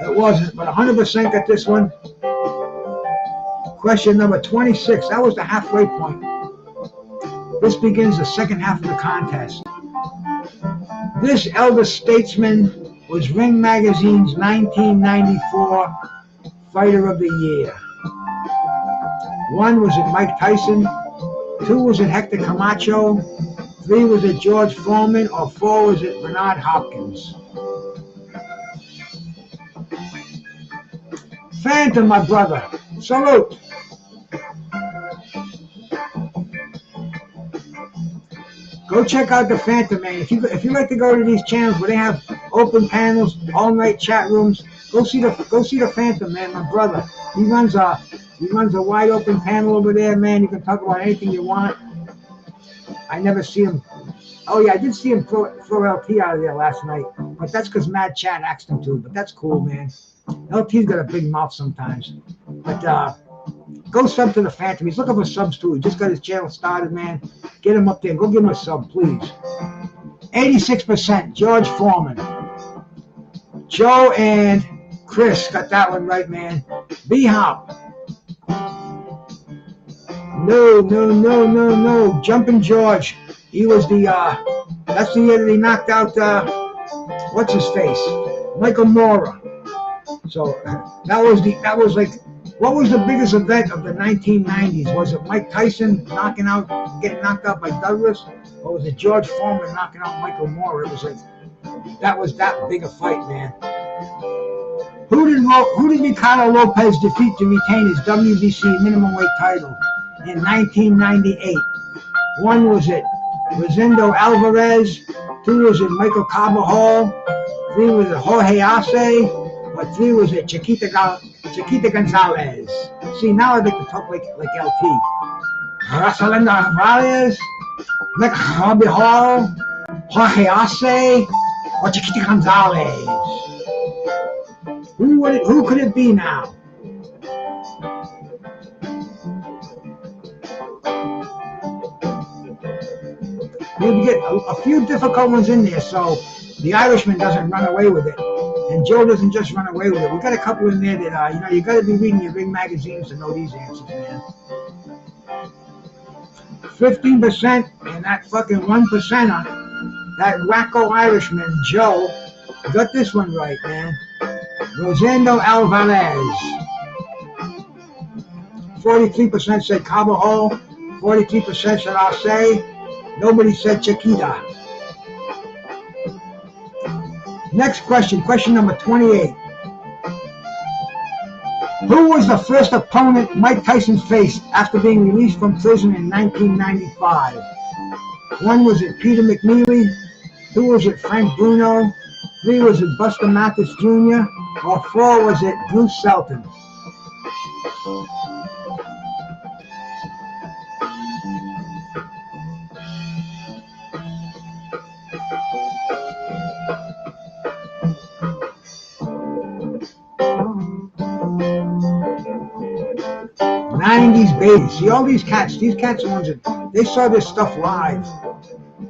It wasn't, but 100% got this one. Question number 26. That was the halfway point. This begins the second half of the contest. This elder statesman was Ring Magazine's 1994 Fighter of the Year. 1, was it Mike Tyson? 2, was it Hector Camacho? 3, was it George Foreman? Or 4, was it Bernard Hopkins? Phantom, my brother. Salute. Go check out the Phantom, man. If you like to go to these channels where they have open panels, all night chat rooms, go see the Phantom, man. My brother, he runs a wide open panel over there, man. You can talk about anything you want. I never see him. Oh yeah, I did see him throw LT out of there last night, but that's because Mad Chat asked him to. But that's cool, man. LT's got a big mouth sometimes. But go sub to the Phantom. He's looking for subs too. He just got his channel started, man. Get him up there. Go give him a sub, please. 86%, George Foreman. Joe and Chris got that one right, man. B-Hop. No. Jumping George. He was the, that's the year that he knocked out, what's his face? Michael Mora. So that was like, what was the biggest event of the 1990s? Was it Mike Tyson getting knocked out by Douglas? Or was it George Foreman knocking out Michael Mora? It was like, that was that big a fight, man. Who did Ricardo Lopez defeat to retain his WBC minimum weight title in 1998? One was it Rosendo Alvarez, 2 was it Michael Carbajal, 3 was it Jorge Arce, or 3 was it Chiquita Gonzalez. See, now I'd like to talk like LT. Rosalind Alvarez, Michael Carbajal, Jorge Arce, or Chiquita Gonzalez. Who could it be now? You get a few difficult ones in there, so the Irishman doesn't run away with it, and Joe doesn't just run away with it. We got a couple in there that you got to be reading your big magazines to know these answers, man. 15%, and that fucking 1%er, that wacko Irishman Joe, got this one right, man. Rosendo Alvarez. 43% said Carbajal, 43% said Arce. Nobody said Chiquita. Next question, question number 28. Who was the first opponent Mike Tyson faced after being released from prison in 1995? 1 was it Peter McNeely, 2 was it Frank Bruno, 3 was it Buster Mathis Jr., or 4 was it Bruce Selton? '90s baby. See, all these cats are ones that they saw this stuff live,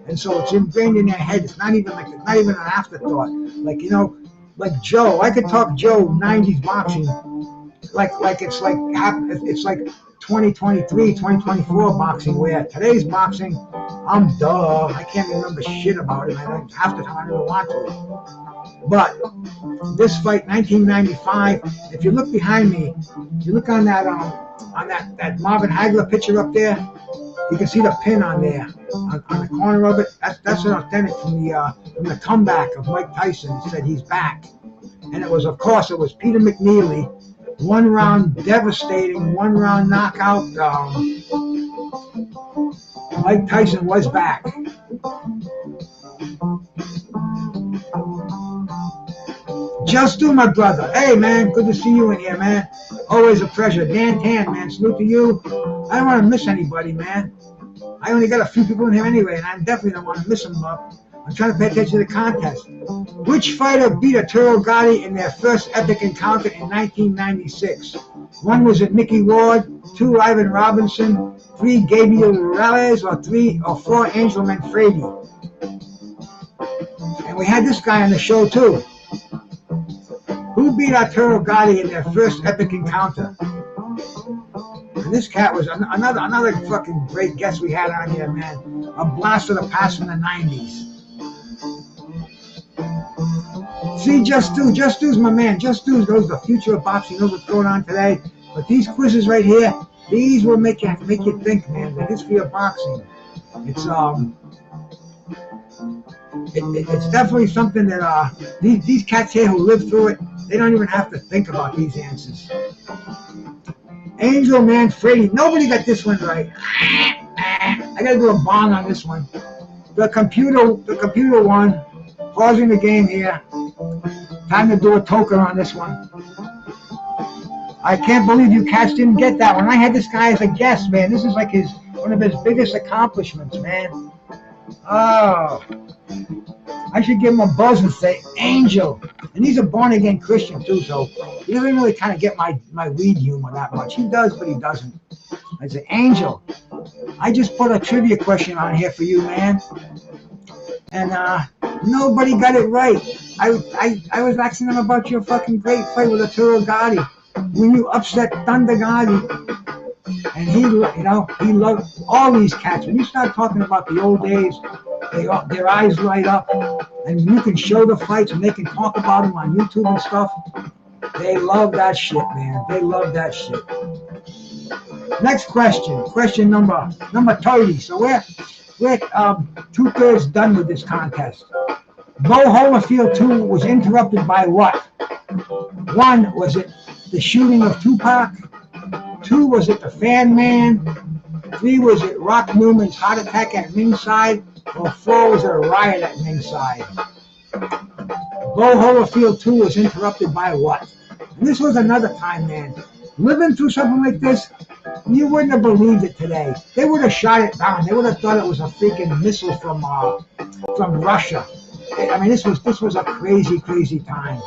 and so it's ingrained in their head. It's not even an afterthought. Like, you know, like Joe. I could talk Joe '90s boxing like it's like 2023, 2024 boxing, where today's boxing, I'm duh. I can't remember shit about it. Half the time I never want to. But this fight, 1995, if you look behind me, you look on that Marvin Hagler picture up there, you can see the pin on there, on the corner of it. That's an authentic from the comeback of Mike Tyson. It said he's back. And it was Peter McNeely, 1 round devastating, 1 round knockout. Mike Tyson was back. Just do, my brother. Hey, man, good to see you in here, man. Always a pleasure. Dan Tan, man, salute to you. I don't want to miss anybody, man. I only got a few people in here anyway, and I definitely don't want to miss them up. I'm trying to pay attention to the contest. Which fighter beat Arturo Gatti in their first epic encounter in 1996? 1 was it Mickey Ward, 2 Ivan Robinson, 3 Gabriel Morales, or 4 Angel Manfredi. And we had this guy on the show too. Who beat Arturo Gatti in their first epic encounter? And this cat was another fucking great guest we had on here, man. A blast of the past from the 90s. See, Just Do's my man. Just Do knows the future of boxing, knows what's going on today. But these quizzes right here, these will make you think, man. The history of boxing. It's definitely something that these cats here who live through it, they don't even have to think about these answers. Angel Manfredi. Nobody got this one right. I gotta do a bong on this one. The computer won. Pausing the game here. Time to do a token on this one. I can't believe you cats didn't get that one. I had this guy as a guest, man. This is like one of his biggest accomplishments, man. Oh, I should give him a buzz and say, Angel. And he's a born-again Christian, too, so he doesn't really kind of get my weed humor that much. He does, but he doesn't. I say, Angel, I just put a trivia question on here for you, man. And nobody got it right. I was asking them about your fucking great fight with Arturo Gotti. When you upset Thunder Gotti. And he loved all these cats. When you start talking about the old days, their eyes light up, and you can show the fights, and they can talk about them on YouTube and stuff. They love that shit, man. They love that shit. Next question number 30. So we're 2/3 done with this contest. Bo Holyfield 2 was interrupted by what? 1, was it the shooting of Tupac? 2, was it the Fan Man? 3, was it Rock Newman's heart attack at ringside? Or 4, was it a riot at ringside? Bo Holyfield 2 was interrupted by what? And this was another time, man. Living through something like this, you wouldn't have believed it today. They would have shot it down. They would have thought it was a freaking missile from Russia. I mean, this was a crazy, crazy time.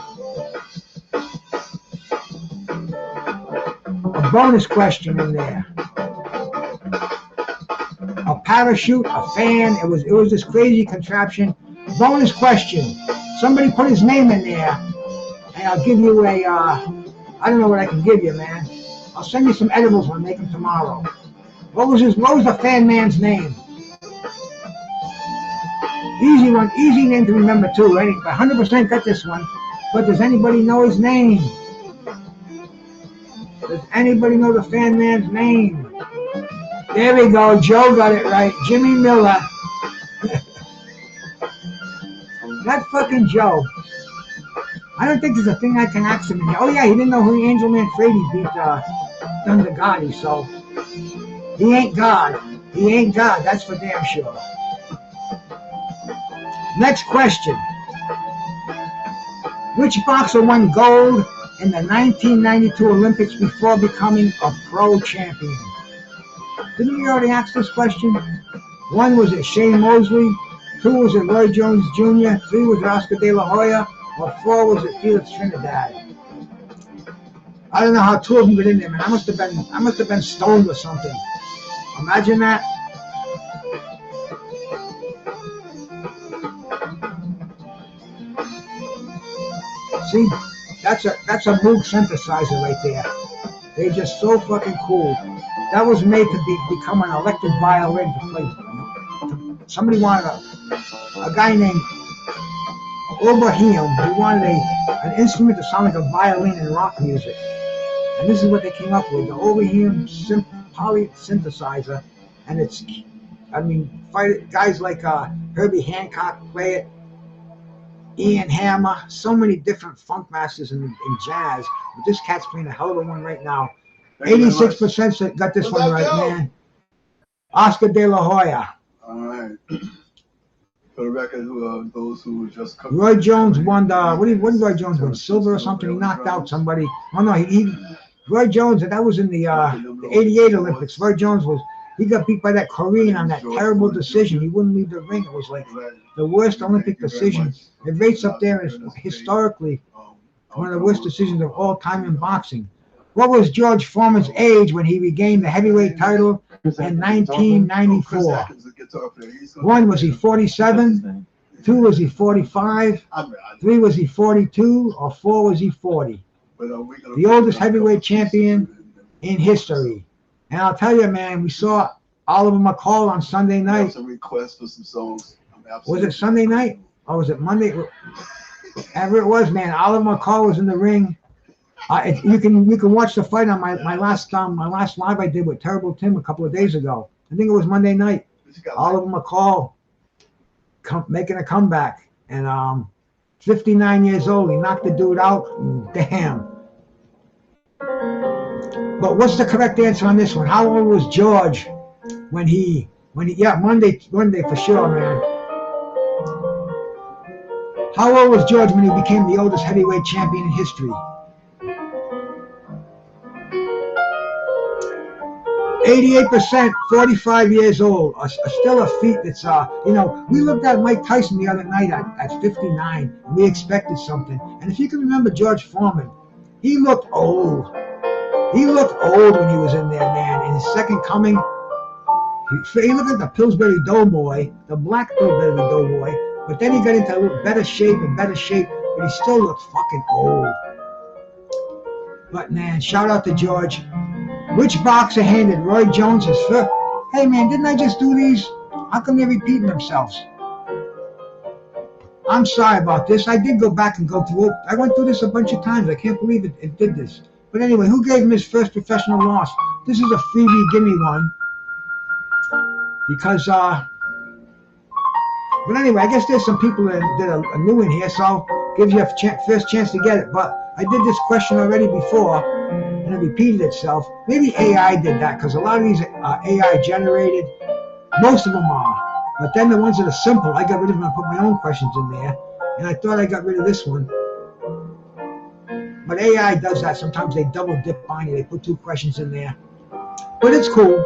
A bonus question in there. A parachute, a fan. It was this crazy contraption. Bonus question. Somebody put his name in there, and I'll give you a. I don't know what I can give you, man. I'll send you some edibles when I make them tomorrow. What was the Fan Man's name? Easy one, easy name to remember too. 100% got this one. But does anybody know his name? Does anybody know the Fan Man's name? There we go. Joe got it right. Jimmy Miller. That fucking Joe. I don't think there's a thing I can ask him. Oh yeah, he didn't know who Angel Manfredi beat Thunder Gotti, so he ain't God. He ain't God, that's for damn sure. Next question. Which boxer won gold in the 1992 Olympics before becoming a pro champion? Didn't we already ask this question? 1, was it Shane Mosley? 2, was it Roy Jones Jr.? 3, was it Oscar De La Hoya? Or 4, was it Felix Trinidad? I don't know how 2 of them got in there, man. I must have been stoned or something. Imagine that. See, that's a Moog synthesizer right there. They're just so fucking cool. That was made to become an electric violin to play. Somebody wanted a guy named Oberheim, he wanted an instrument to sound like a violin in rock music. And this is what they came up with, the Oberheim poly synthesizer. And it's, I mean, guys like Herbie Hancock play it, Ian Hammer, so many different funk masters in jazz. But this cat's playing a hell of a one right now. 86% got this one right, man. Oscar De La Hoya. All right. For the record, those who just come. Roy Jones won what did Roy Jones win? Silver or something? He knocked out somebody. Oh no, Roy Jones, that was in the 88 Olympics. Roy Jones he got beat by that Korean on that terrible decision. He wouldn't leave the ring. It was like the worst Olympic decision. It rates up there as historically one of the worst decisions of all time in boxing. What was George Foreman's age when he regained the heavyweight title in 1994? 1, was he 47? 2, was he 45? 3, was he 42? Or 4, was he 40? The oldest heavyweight champion in history. And I'll tell you, man, we saw Oliver McCall on Sunday night. Was it Sunday night? Or was it Monday? Whatever it was, man, Oliver McCall was in the ring. You can watch the fight on my last live I did with Terrible Tim a couple of days ago. I think it was Monday night. Oliver McCall making a comeback, and 59 years old. He knocked the dude out. And damn. But what's the correct answer on this one? How old was George when he? Yeah, Monday for sure, man. How old was George when he became the oldest heavyweight champion in history? 88%, 45 years old. Still a feat that's, you know, we looked at Mike Tyson the other night at 59, and we expected something. And if you can remember George Foreman, he looked old. He looked old when he was in there, man. In his second coming, he looked like the Pillsbury Doughboy, the black Pillsbury Doughboy, but then he got into a little better shape, but he still looked fucking old. But man, shout out to George. Which boxer handed Roy Jones his first? Hey man, didn't I just do these? How come they're repeating themselves? I'm sorry about this. I did go back and go through it. I went through this a bunch of times. I can't believe it did this. But anyway, who gave him his first professional loss? This is a freebie gimme one. Because, but anyway, I guess there's some people that are new in here, so gives you a first chance to get it. But I did this question already before, and it repeated itself. Maybe AI did that, because a lot of these are AI generated. Most of them are. But then the ones that are simple, I got rid of them and put my own questions in there. And I thought I got rid of this one. But AI does that. Sometimes they double dip on you. They put 2 questions in there. But it's cool.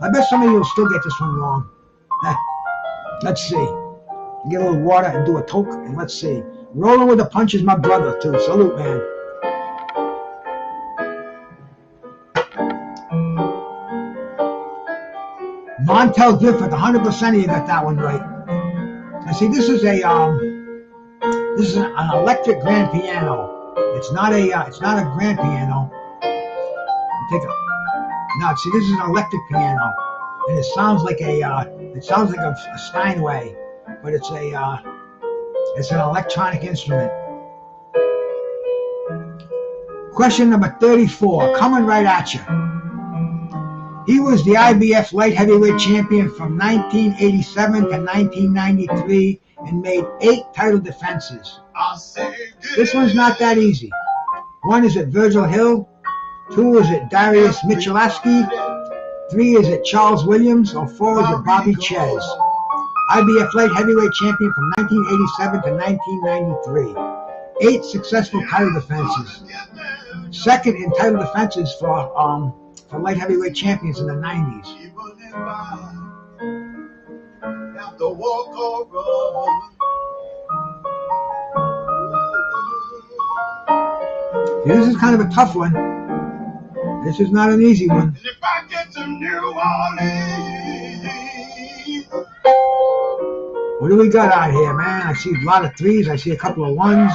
I bet some of you will still get this one wrong. Let's see. Get a little water and do a toke, and let's see. Rolling with the punches, my brother, too. Salute, man. Montel Griffith, 100% of you got that one right. I see. This is an electric grand piano. It's not a grand piano. No, see, this is an electric piano, and it sounds like a Steinway, but it's an electronic instrument. Question number 34, coming right at you. He was the IBF light heavyweight champion from 1987 to 1993 and made 8 title defenses. This one's not that easy. 1 is at Virgil Hill. 2 is it Darius Michalowski, 3 is it Charles Williams, or 4 is it Bobby Ches. IBF light heavyweight champion from 1987 to 1993. 8 successful title defenses. Second in title defenses for light heavyweight champions in the 90s. This is kind of a tough one. This is not an easy one. If I get to New Orleans. What do we got out here, man? I see a lot of 3s. I see a couple of 1s.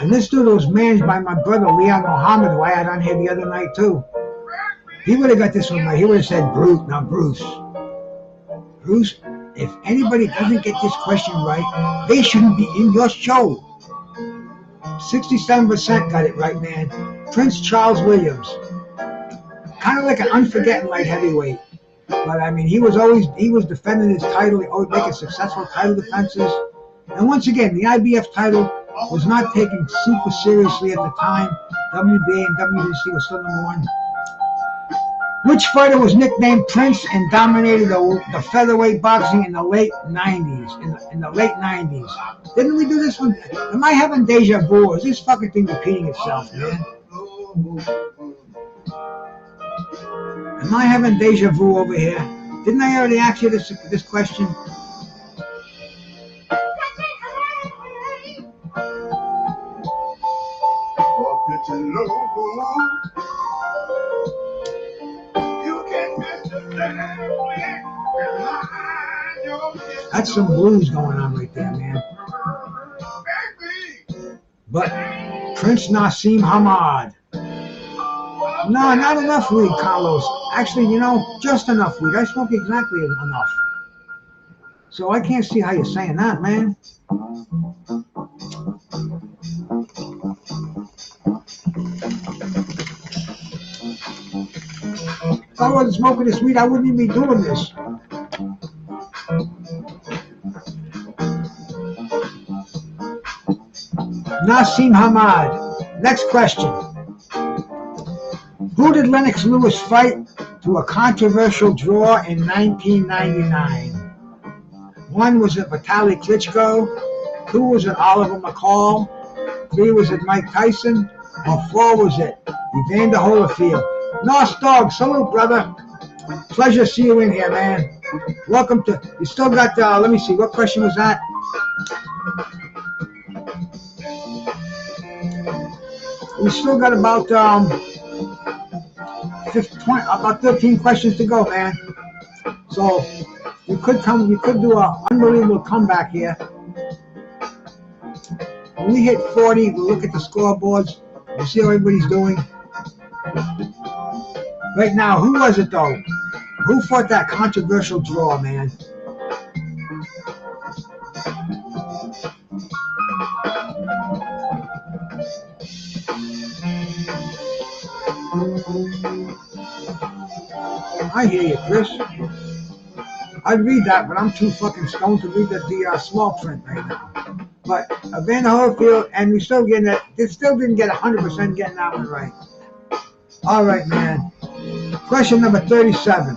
And this dude was managed by my brother, Leon Muhammad, who I had on here the other night, too. He would have got this one right. He would have said Bruce, not Bruce. Bruce, if anybody doesn't get this question right, they shouldn't be in your show. 67% got it right, man. Prince Charles Williams. Kind of like an unforgetting light heavyweight. But, I mean, he was defending his title, always making successful title defenses. And once again, the IBF title was not taken super seriously at the time. WBA and WBC was still number 1. Which fighter was nicknamed Prince and dominated the featherweight boxing in the late 90s? In the late 90s. Didn't we do this one? Am I having deja vu? Is this fucking thing repeating itself, man? Am I having deja vu over here? Didn't I already ask you this question? That's some blues going on right there, man. But Prince Nassim Hamad. No, not enough weed, Carlos. Actually, you know, just enough weed. I smoke exactly enough. So I can't see how you're saying that, man. If I wasn't smoking this weed, I wouldn't even be doing this. Nassim Hamad. Next question. Who did Lennox Lewis fight to a controversial draw in 1999? 1 was it Vitaly Klitschko, 2 was it Oliver McCall, 3 was it Mike Tyson, or 4 was it Evander Holyfield. North Dog, salute, brother. Pleasure to see you in here, man. Welcome to, you still got, let me see, what question was that? We still got about 13 questions to go, man. So you could do an unbelievable comeback here. When we hit 40, we'll look at the scoreboards. We'll see how everybody's doing. Right now, who was it though? Who fought that controversial draw, man? I hear you, Chris. I'd read that, but I'm too fucking stoned to read the small print right now. But Evander Holyfield, and we still getting it. They still didn't get 100% getting that one right. All right, man. Question number 37.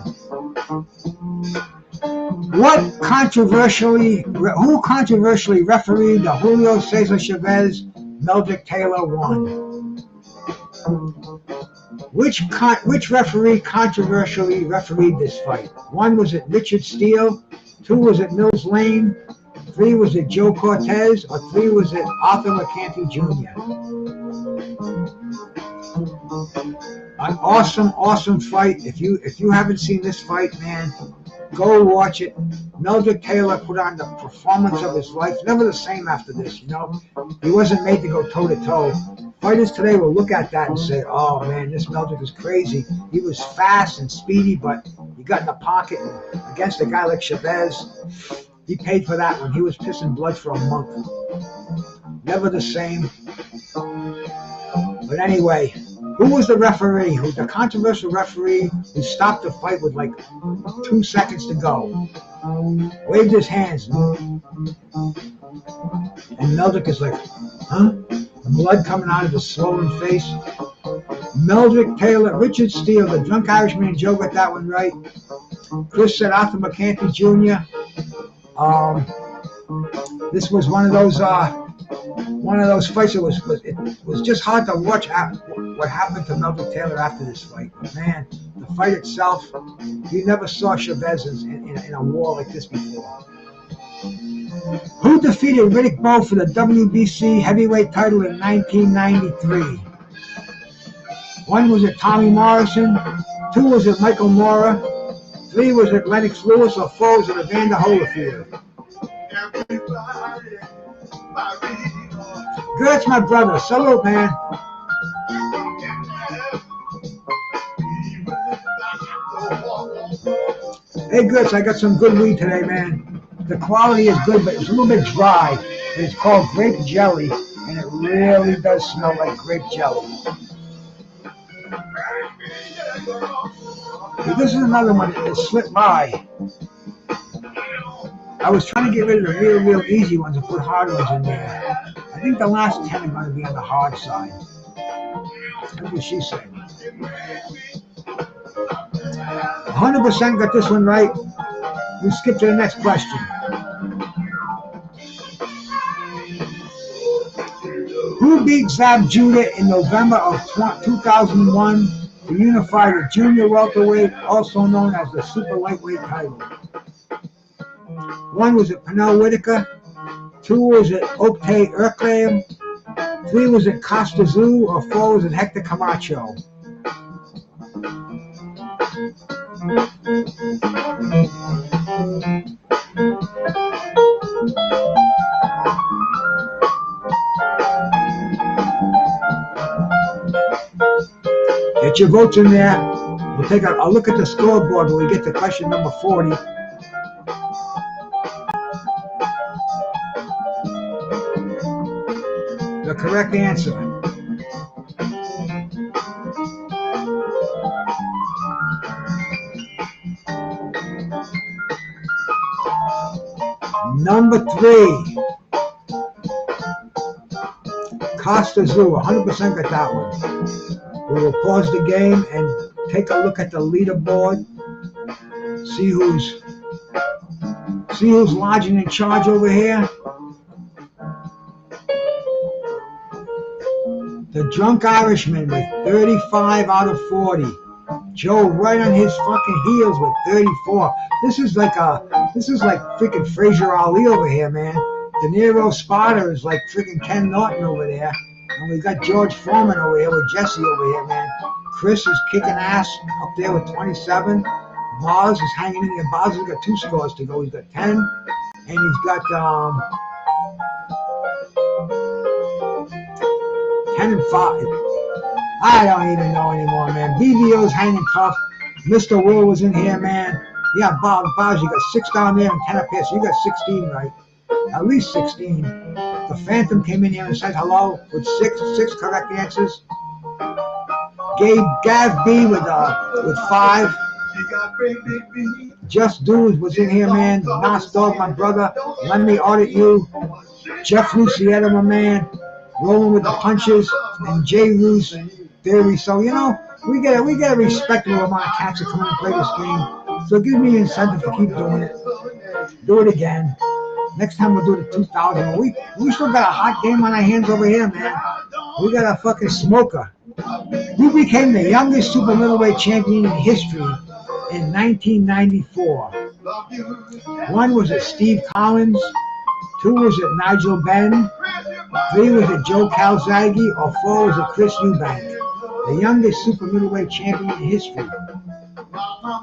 Who controversially refereed the Julio Cesar Chavez Meldrick Taylor 1? Which referee controversially refereed this fight? 1 was it Richard Steele, 2 was it Mills Lane, 3 was it Joe Cortez, or 3 was it Arthur McCarthy Jr.? An awesome fight. If you haven't seen this fight, man, go watch it. Meldrick Taylor put on the performance of his life. Never the same after this, you know. He wasn't made to go toe-to-toe. Fighters today will look at that and say, oh, man, this Meldrick is crazy. He was fast and speedy, but he got in the pocket. And against a guy like Chavez, he paid for that one. He was pissing blood for a month. Never the same. But anyway, who was the referee, the controversial referee who stopped the fight with like 2 seconds to go? Waved his hands. And Meldrick is like, huh? The blood coming out of his swollen face. Meldrick Taylor, Richard Steele, the drunk Irishman, and Joe got that one right. Chris said Arthur McCarthy Jr. This was one of those fights. It was just hard to watch what happened to Meldrick Taylor after this fight. But man, the fight itself, you never saw Chavez in a war like this before. Who defeated Riddick Bowe for the WBC heavyweight title in 1993? 1 was it Tommy Morrison, 2 was it Michael Mora, 3 was it Lennox Lewis, or 4 was it Evander Holyfield? Gert's my brother. Salute, man. Hey, Gertz, I got some good weed today, man. The quality is good, but it's a little bit dry. It's called grape jelly, and it really does smell like grape jelly. But this is another one that slipped by. I was trying to get rid of the real easy ones and put hard ones in there. I think the last 10 are going to be on the hard side. That's what she said. 100% got this one right. We'll skip to the next question. Who beat Zab Judah in November of 2001 to unify the junior welterweight, also known as the super lightweight title? 1 was it Pernell Whitaker, 2 was it Oktay Urquhart, 3 was it Costa Zoo, or 4 was it Hector Camacho? Get your votes in there. We'll take a look at the scoreboard when we get to question number 40. The correct answer. Number 3. Costa Zoo, 100% got that one. We will pause the game and take a look at the leaderboard. See who's See who's lodging in charge over here? The drunk Irishman with 35 out of 40. Joe right on his fucking heels with 34. This is like freaking Fraser Ali over here, man. De Niro Sparta is like freaking Ken Norton over there. And we got George Foreman over here with Jesse over here, man. Chris is kicking ass up there with 27. Boz is hanging in there. Boz has got 2 scores to go. He's got 10. And he's got 10 and 5. I don't even know anymore, man. BVO's hanging tough. Mr. Will was in here, man. Yeah, Boz, you got 6 down there and 10 up here, so you got 16 right. At least 16. The Phantom came in here and said hello with six correct answers. Gav B with 5. Just Dudes was in here, man. Nas Dog, my brother. Let me audit you. Jeff Lucietta, my man. Rolling with the punches. And Jay Roos Theory. So, you know, we get a respectable amount of cats that come in and play this game. So give me an incentive to keep doing it. Do it again. Next time we'll do the 2000. We still got a hot game on our hands over here, man. We got a fucking smoker. Who became the youngest super middleweight champion in history in 1994? 1 was it Steve Collins, 2 was it Nigel Benn, 3 was it Joe Calzaghe, or 4 was it Chris Eubank? The youngest super middleweight champion in history.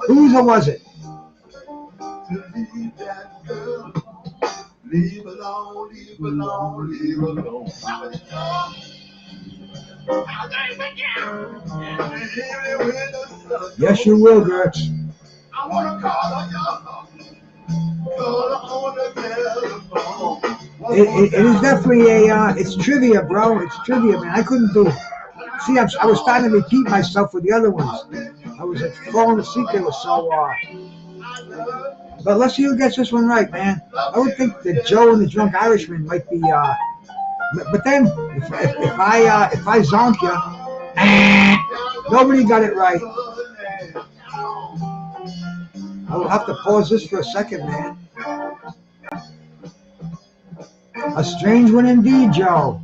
Whose or was it? Leave alone, leave alone, leave alone. Yes, you will, Gertz. I want to call on the telephone. It is definitely it's trivia, bro. It's trivia, man. I couldn't do it. See, I was starting to repeat myself with the other ones. I was falling asleep. They were so But let's see who gets this one right, man. I would think that Joe and the Drunk Irishman might be. But then if I zonk you, nobody got it right. I will have to pause this for a second, man. A strange one indeed, Joe.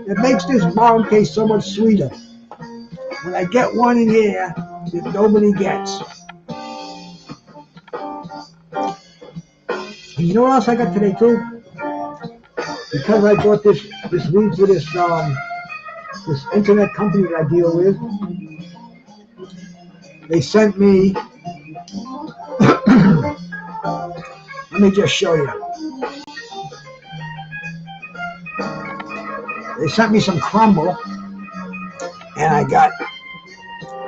It makes this bomb taste so much sweeter when I get one in here that nobody gets. And you know what else I got today too? Because I bought this weed for this internet company that I deal with. They sent me. Let me just show you. They sent me some crumble, and I got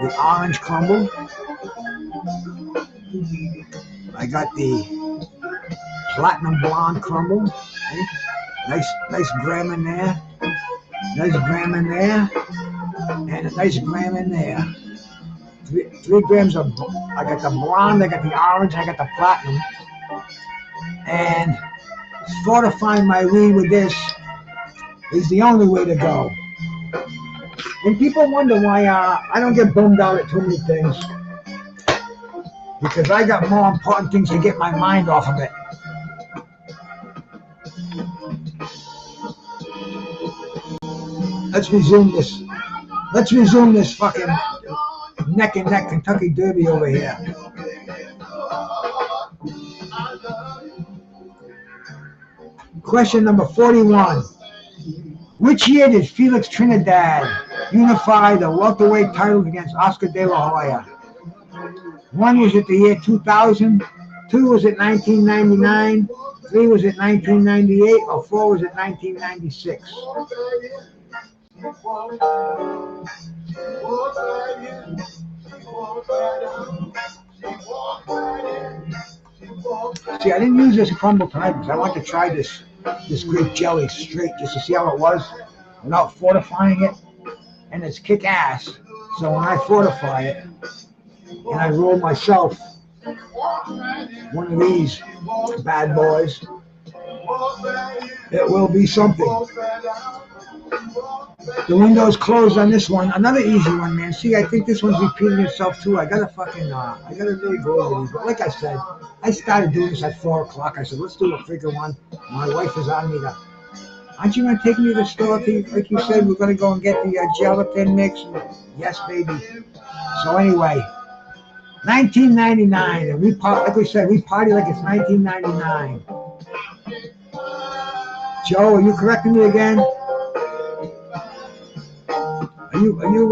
the orange crumble. I got the platinum blonde crumble. Okay? Nice gram in there. Nice gram in there. And a nice gram in there. 3 grams of, I got the blonde, I got the orange, I got the platinum. And fortifying my weed with this is the only way to go. And people wonder why I don't get bummed out at too many things. Because I got more important things to get my mind off of it. Let's resume this. Let's resume this fucking neck and neck Kentucky Derby over here. Question number 41. Which year did Felix Trinidad unify the welterweight titles against Oscar De La Hoya? 1 was it the year 2000, 2 was it 1999, 3 was it 1998, or 4 was it 1996? See, I didn't use this crumble tonight because I want to try this grape jelly straight just to see how it was without fortifying it. And it's kick ass. So when I fortify it and I roll myself one of these bad boys, it will be something. The window's closed on this one. Another easy one, man. See, I think this one's repeating itself too. I gotta really go over these. But like I said, I started doing this at 4 o'clock. I said, let's do a freaking one. My wife is on me to, aren't you gonna take me to the store? Like you said, we're gonna go and get the gelatin mix. Yes, baby. So anyway, 1999, and like we said, we party like it's 1999. Joe, are you correcting me again? Are you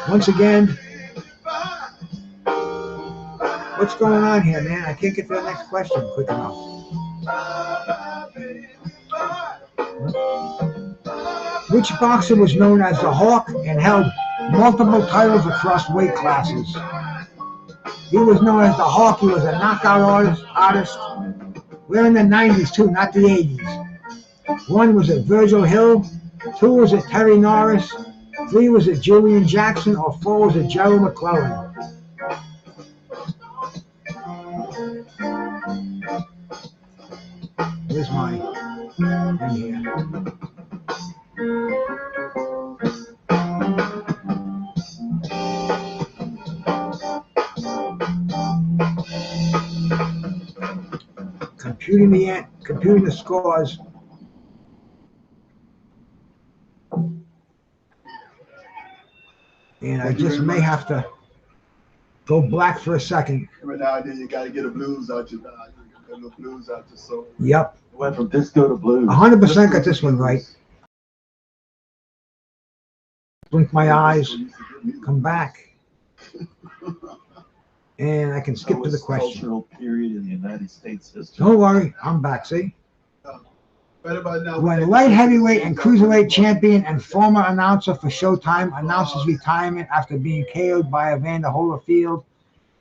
once again? What's going on here, man? I can't get to the next question quick enough. Which boxer was known as the Hawk and held multiple titles across weight classes? He was known as the Hawk. He was a knockout artist. We're in the 90s too, not the 80s. 1 was it Virgil Hill, 2 was it Terry Norris, 3 was it Julian Jackson, or 4 was it Gerald McClellan? Here's mine. In here. Computing the scores. And I just may have to go black for a second. Every now and then you got to get a blues out your soul. Yep. It went from disco to blues. 100% got this one right. Blink my eyes, come back, and I can skip to the question. Cultural period in the United States history. Don't worry, I'm back. See. Right about now, When light heavyweight and cruiserweight champion and former announcer for Showtime announces retirement after being KO'd by Evander Holyfield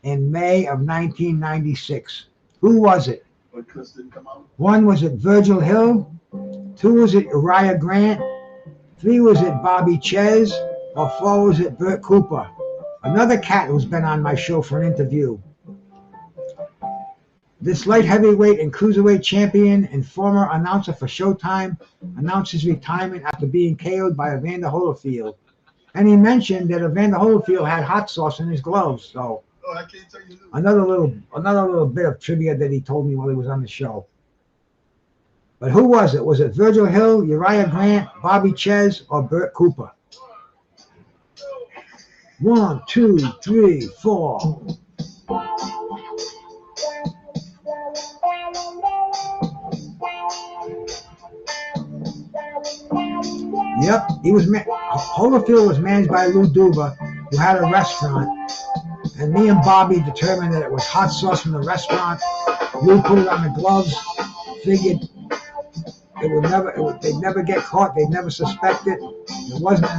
in May of 1996. Who was it? But Chris didn't come out. 1 was it Virgil Hill, 2 was it Uriah Grant, 3 was it Bobby Ches, or 4 was it Burt Cooper? Another cat who's been on my show for an interview. This light heavyweight and cruiserweight champion and former announcer for Showtime announces retirement after being KO'd by Evander Holyfield. And he mentioned that Evander Holyfield had hot sauce in his gloves. So I can't tell you. another little bit of trivia that he told me while he was on the show. But who was it? Was it Virgil Hill, Uriah Grant, Bobby Ches, or Burt Cooper? 1, 2, 3, 4. Yep, Holyfield was managed by Lou Duva, who had a restaurant, and me and Bobby determined that it was hot sauce from the restaurant. Lou put it on the gloves, figured they'd never get caught, they'd never suspect it. It wasn't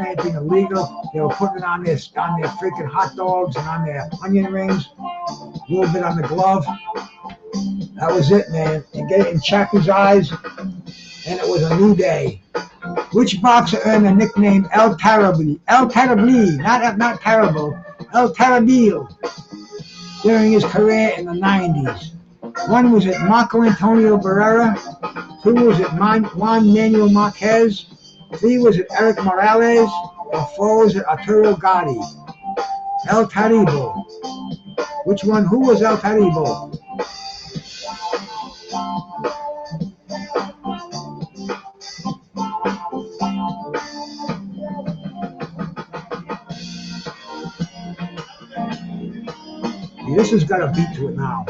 anything illegal. They were putting it on their freaking hot dogs and on their onion rings, a little bit on the glove. That was it, man. And get it in Chapman's eyes, and it was a new day. Which boxer earned the nickname El Terrible, not terrible, El Terrible, during his career in the 90s? 1 was it Marco Antonio Barrera, 2 was it Juan Manuel Marquez, 3 was it Eric Morales, or 4 was it Arturo Gatti? El Terrible. Which one? Who was El Terrible? This has got a beat to it now.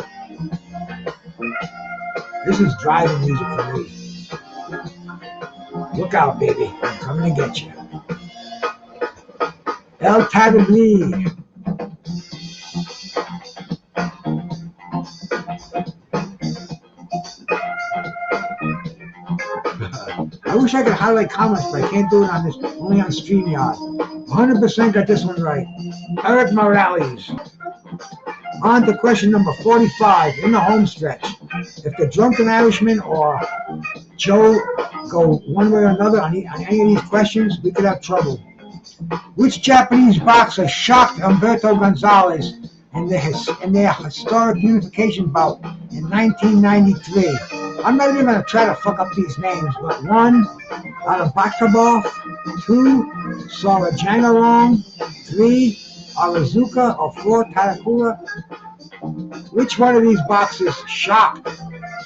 This is driving music for me. Look out, baby. I'm coming to get you. El Terrible. I wish I could highlight comments, but I can't do it on this, only on StreamYard. 100% got this one right. Eric Morales. On to question number 45 in the home stretch. If the Drunken Irishman or Joe go one way or another on any of these questions, we could have trouble. Which Japanese boxer shocked Humberto Gonzalez in their historic unification bout in 1993? I'm not even gonna try to fuck up these names, but 1, Arabakabov, 2, Sarajangarong, 3, Arazuka, or 4, Tarakura. Which one of these boxers shocked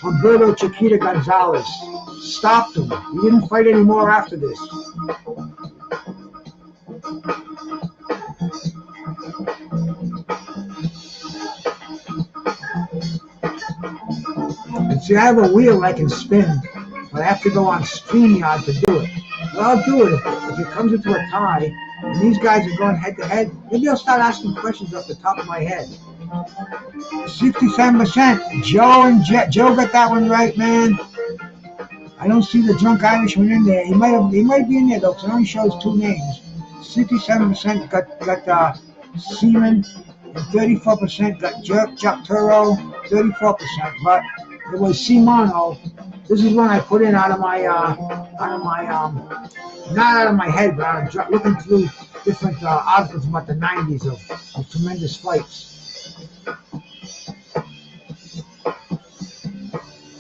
Humberto Chiquita Gonzalez? Stopped him. He didn't fight anymore after this. And see, I have a wheel I can spin, but I have to go on StreamYard to do it. But I'll do it if it comes into a tie, and these guys are going head to head. Maybe I'll start asking questions off the top of my head. 67%. Joe got that one right, man. I don't see the drunk Irishman in there. He might be in there though, because it only shows 2 names. 67% got Seaman, and 34% got Jack Turo, 34%. But it was Simano. This is one I put in out of my not out of my head, but I'm looking through different articles about the 90s of tremendous fights.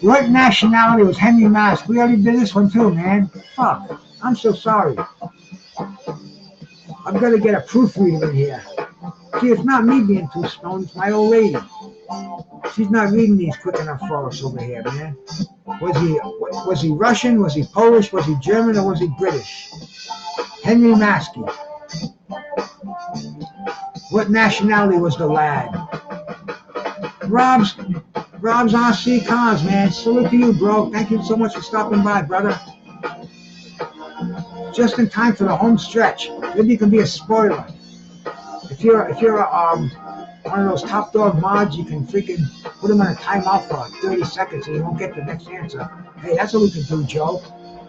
What nationality was Henry Mask? We already did this one too, man. Fuck. I'm so sorry. I've got to get a proofreader in here. See, it's not me being too stoned, it's my old lady. She's not reading these quick enough for us over here, man. Was he Russian? Was he Polish? Was he German? Or was he British? Henry Maskey. What nationality was the lad? Rob's RC Cars, man. Salute to you, bro. Thank you so much for stopping by, brother. Just in time for the home stretch. Maybe you can be a spoiler. If you're one of those top dog mods, you can freaking put him on a timeout for 30 seconds and you won't get the next answer. Hey, that's what we can do, Joe.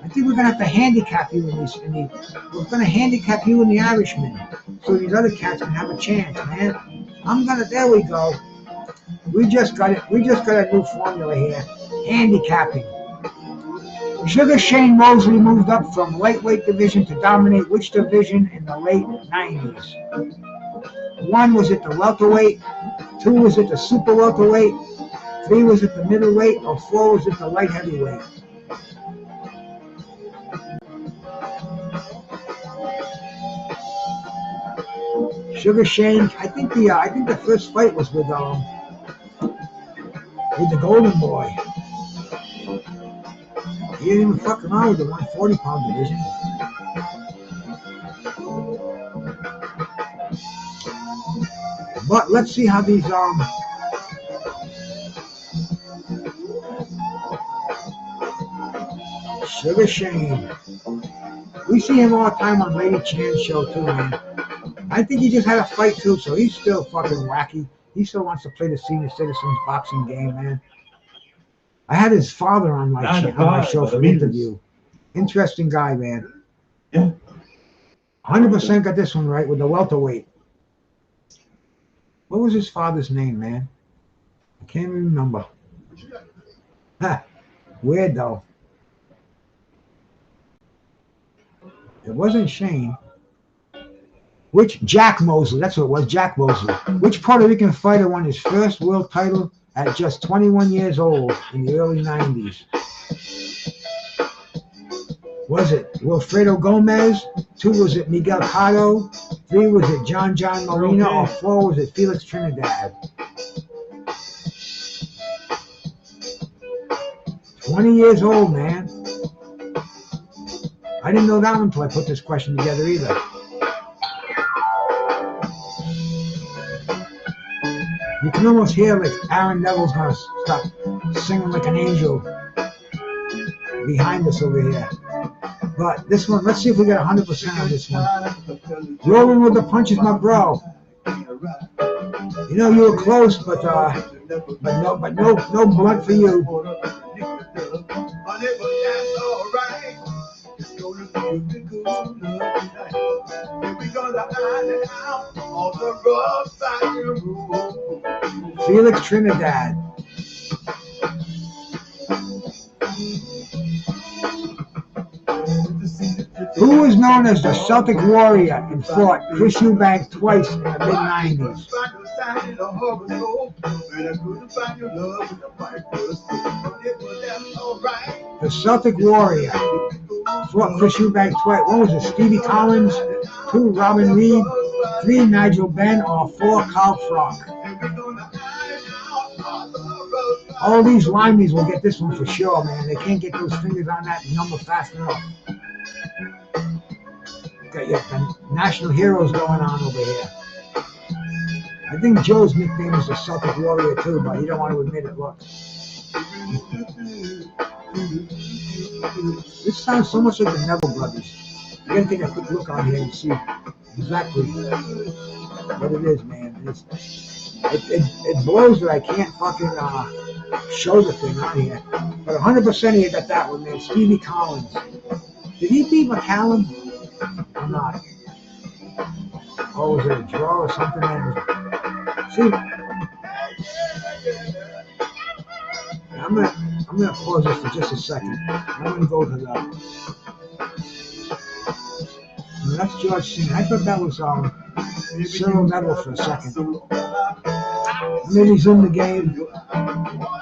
I think we're gonna have to handicap you in these. We're gonna handicap you in the Irishman, so these other cats can have a chance, man. There we go. We just got it. We just got a new formula here. Handicapping. Sugar Shane Mosley moved up from lightweight division to dominate which division in the late 90s? 1 was it the welterweight, 2 was it the super welterweight, 3 was it the middleweight, or 4 was it the light heavyweight? Sugar Shane, I think the first fight was with the Golden Boy. He didn't even fuck around with the 140-pound division. But let's see how these Sugar Shane. We see him all the time on Lady Chan's show too, man. I think he just had a fight too, so he's still fucking wacky. He still wants to play the senior citizens boxing game, man. I had his father on my show for an interview. Interesting guy, man. Yeah. 100% got this one right with the welterweight. What was his father's name, man? I can't even remember. Weird though. It wasn't Shane. Jack Mosley, that's what it was, Jack Mosley. Which Puerto Rican fighter won his first world title at just 21 years old in the early 90s? Was it Wilfredo Gomez? 2 was it Miguel Cotto? 3 was it John Molina? Or 4 was it Felix Trinidad? 20 years old, man. I didn't know that one until I put this question together either. You can almost hear like Aaron Neville's gonna stop singing like an angel behind us over here. But this one, let's see if we get 100% on this one. Rolling with the punches, my bro. You know you were close, but no blood for you. Felix Trinidad. Who was known as the Celtic Warrior and fought Chris Eubank twice in the mid-90s? The Celtic Warrior. 4, Chris Eubank twice. What was it? Stevie Collins. 2, Robin Reed. 3, Nigel Benn. Or 4, Carl Frock. All these limeys will get this one for sure, man. They can't get those fingers on that number fast enough. Got your national heroes going on over here. I think Joe's nickname is the Celtic Warrior too, but he don't want to admit it. Look. This sounds so much like the Neville brothers. You gotta take a quick look on here and see exactly what it is, man. It blows that I can't fucking show the thing on here. But 100% you got that one, man. Stevie Collins. Did he beat McCallum or not? Oh, was it a draw or something? See, I'm gonna pause this for just a second. I'm gonna go to the. That's George Singer. I thought that was Cyril Neville for a second. Then he's in the game.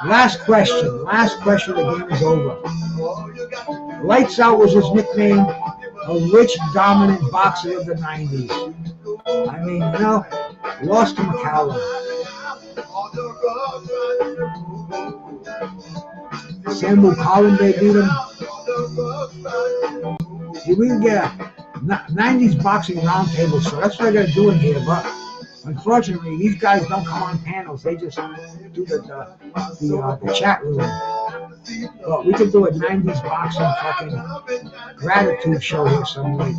Last question. Last question. The game is over. Lights Out was his nickname. A rich, dominant boxer of the 90s. I mean, you know, lost to McCallum. Samuel Collins, they beat him. We can get a 90s boxing roundtable show. That's what I got to do in here, but unfortunately, these guys don't come on panels. They just do the chat room. But we could do a 90s boxing fucking gratitude show here some night.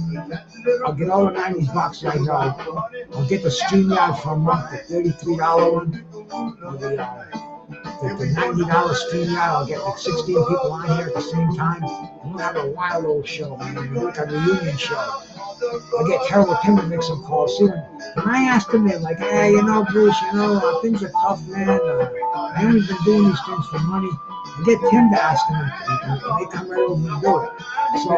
I'll get all the 90s boxing I know. I'll get the StreamYard for a month, the $33 one. Or the $90 StreamYard. I'll get like 16 people on here at the same time. We'll have a wild old show, man. We'll do like a reunion show. I'll get Terrible Tim to make some calls. See, when I asked him, they're like, hey, you know, Bruce, you know, things are tough, man. I haven't been doing these things for money. I get Tim to ask him, and they come right over and do it. So,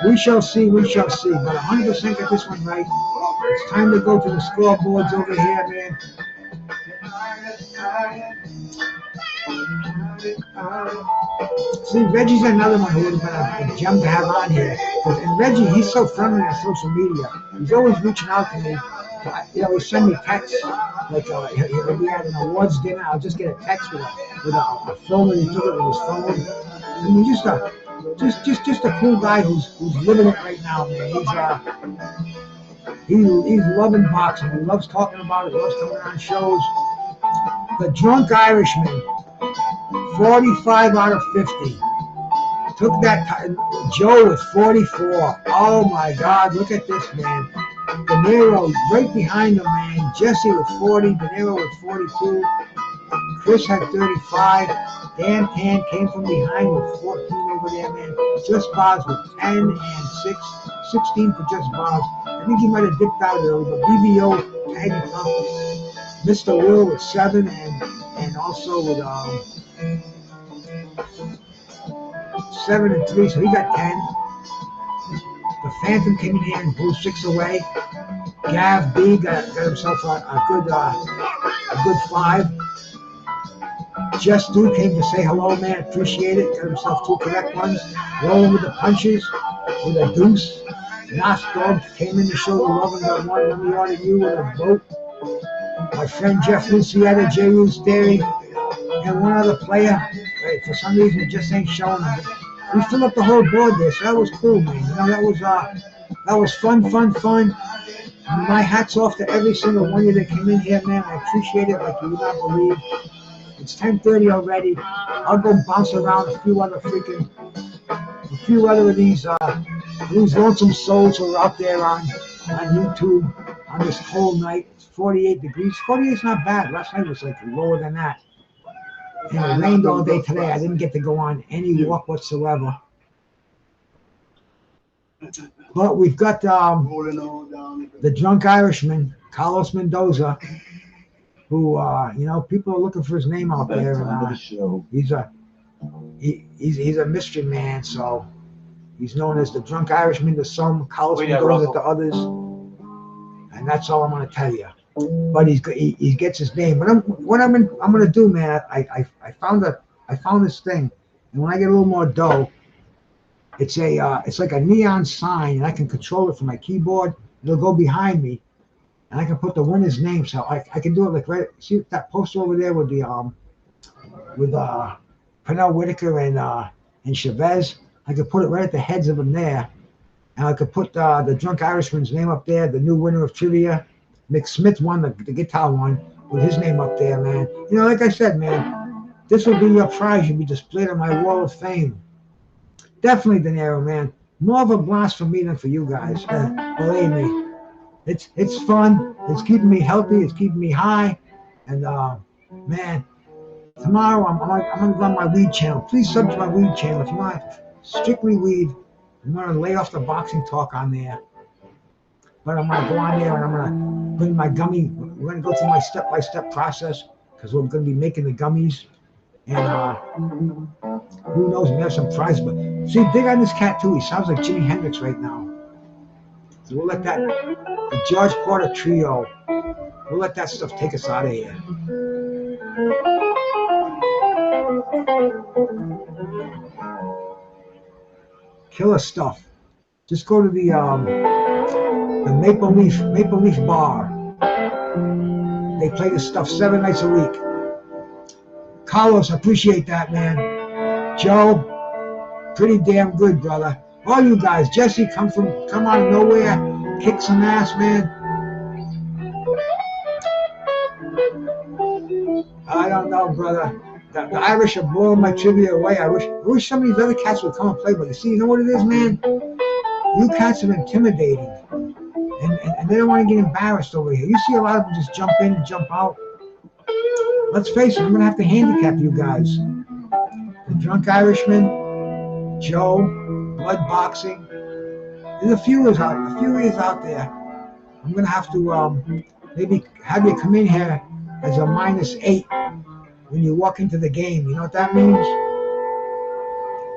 we shall see, we shall see. But 100% get this one right. It's time to go to the scoreboards over here, man. See, Reggie's another one who would have been a gem to have on here. And Reggie, he's so friendly on social media. He's always reaching out to me. You know, he send me texts. Like, if we had an awards dinner, I'll just get a text with a film and he took it with his phone. I mean, just a cool guy who's living it right now, man. He's loving boxing. He loves talking about it. He loves coming on shows. The Drunk Irishman, 45 out of 50. Took that time. Joe with 44. Oh my God, look at this, man. De Niro right behind him, man. Jesse with 40. De Niro with 42. Chris had 35. Dan Tan came from behind with 14 over there, man. Just Boz with 10 and 16 for Just Boz. I think he might have dipped out of there, but BBO tagging up. Mr. Will with 7 and also with 7 and 3, so he got 10. The Phantom came in here and blew 6 away. Gav B got himself a good 5. Just Dude came to say hello, man. Appreciate it. Got himself 2 correct ones. Rolling with the punches with a deuce. Nas Dog came in to show the love and got 1. Let me order you with a vote. My friend Jeff Lucietta, J. Roos Dairy, and one other player. Right, for some reason, it just ain't showing up. We filled up the whole board there, so that was cool, man. You know, that was fun. My hat's off to every single one of you that came in here, man. I appreciate it like you would not believe. It's 10:30 already. I'll go bounce around a few other of these lonesome souls who are out there on YouTube on this whole night. It's 48 degrees. 48's not bad. Last night was like lower than that. And it rained all day today. I didn't get to go on any walk whatsoever. But we've got the Drunk Irishman, Carlos Mendoza, who you know, people are looking for his name out there. He's a mystery man, so he's known as the Drunk Irishman to some, Carlos Mendoza to others, and that's all I'm going to tell you. But he gets his name. But I'm going to do, man. I found this thing. And when I get a little more dough, it's like a neon sign, and I can control it from my keyboard. It'll go behind me, and I can put the winner's name. So I can do it like right. See that poster over there with the with Pernell Whitaker and Chavez. I could put it right at the heads of them there, and I could put the Drunk Irishman's name up there, the new winner of trivia. Mick Smith won the guitar one with his name up there, man. You know, like I said, man, this will be your prize. You'll be displayed on my wall of fame. Definitely, De Niro, man. More of a blast for me than for you guys. Believe me, it's fun. It's keeping me healthy. It's keeping me high, and man, tomorrow I'm gonna run my weed channel. Please sub to my weed channel if you want strictly weed. I'm gonna lay off the boxing talk on there, but I'm gonna go on there and I'm gonna bring my gummy. We're gonna go through my step-by-step process because we're gonna be making the gummies, and who knows, we have some prizes. But see, dig on this cat too. He sounds like Jimi Hendrix right now. So we'll let the George Porter trio. We'll let that stuff take us out of here. Killer stuff. Just go to the Maple Leaf Bar. They play this stuff 7 nights a week. Carlos, I appreciate that, man. Joe, pretty damn good, brother. All you guys, Jesse, come out of nowhere, kick some ass, man. I don't know, brother. The Irish are blowing my trivia away. I wish some of these other cats would come and play, but you know what it is, man? You cats are intimidating. And they don't want to get embarrassed over here. You see a lot of them just jump in and jump out. Let's face it, I'm going to have to handicap you guys. The Drunk Irishman, Joe, Blood Boxing. There's a few years out there. I'm going to have to maybe have you come in here as a -8 when you walk into the game. You know what that means?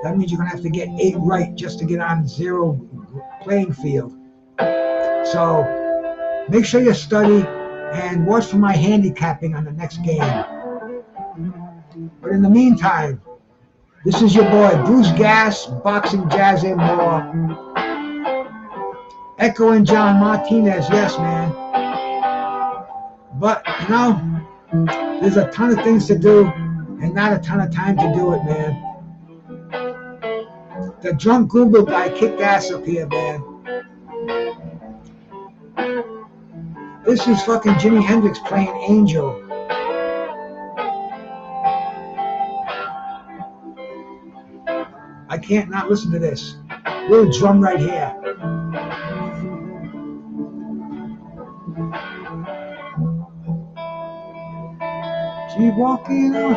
That means you're going to have to get 8 right just to get on 0 playing field. So make sure you study and watch for my handicapping on the next game. But in the meantime, this is your boy, Bruce Gas, Boxing, Jazz, and more. Echo and John Martinez, yes, man. But, you know, there's a ton of things to do and not a ton of time to do it, man. The drunk Google guy kicked ass up here, man. This is fucking Jimi Hendrix playing Angel. I can't not listen to this. Little drum right here. Keep walking on.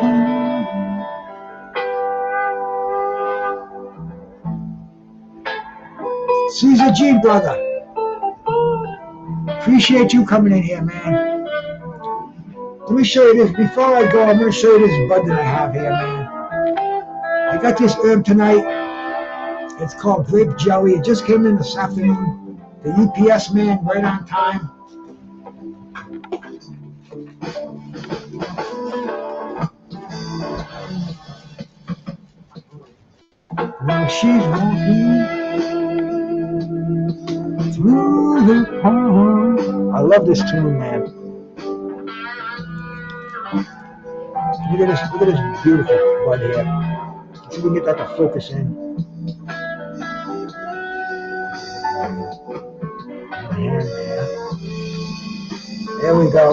Caesar G, brother. Appreciate you coming in here, man. Let me show you this. Before I go, I'm going to show you this bud that I have here, man. I got this herb tonight. It's called grape jelly. It just came in this afternoon. The UPS man, right on time. Now she's walking through the park. I love this tune, man. Look at this beautiful bud here. Let's see if we can get that to focus in. There we go.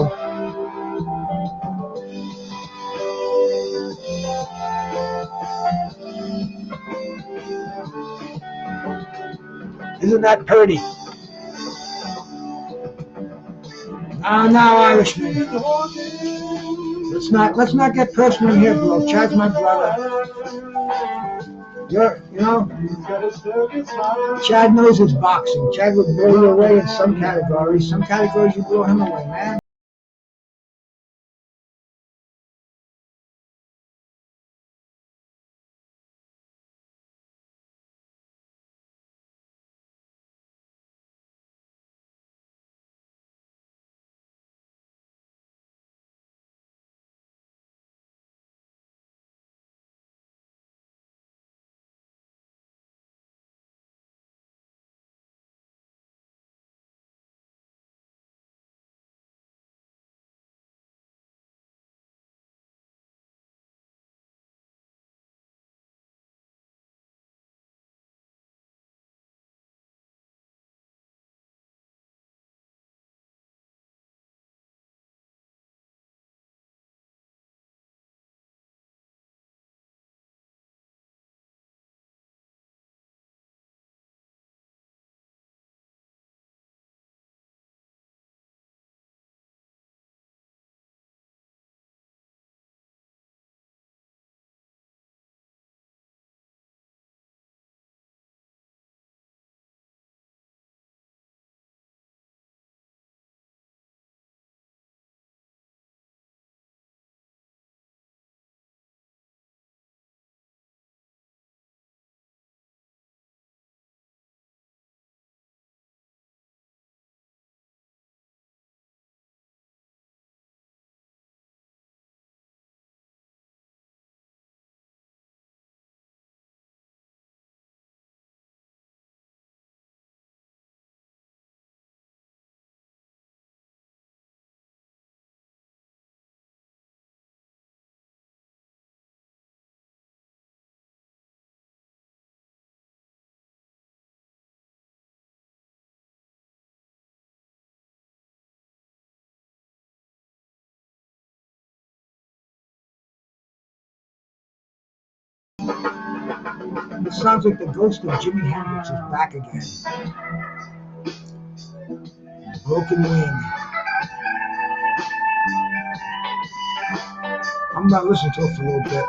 Isn't that pretty? Now, Irishman. Let's not get personal here, bro. Chad's my brother. You know, Chad knows his boxing. Chad will blow you away in some categories. Some categories you blow him away, man. It sounds like the ghost of Jimi Hendrix is back again. Broken Wing. I'm gonna listen to it for a little bit,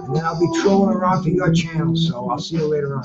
and then I'll be trolling around to your channel, so I'll see you later on.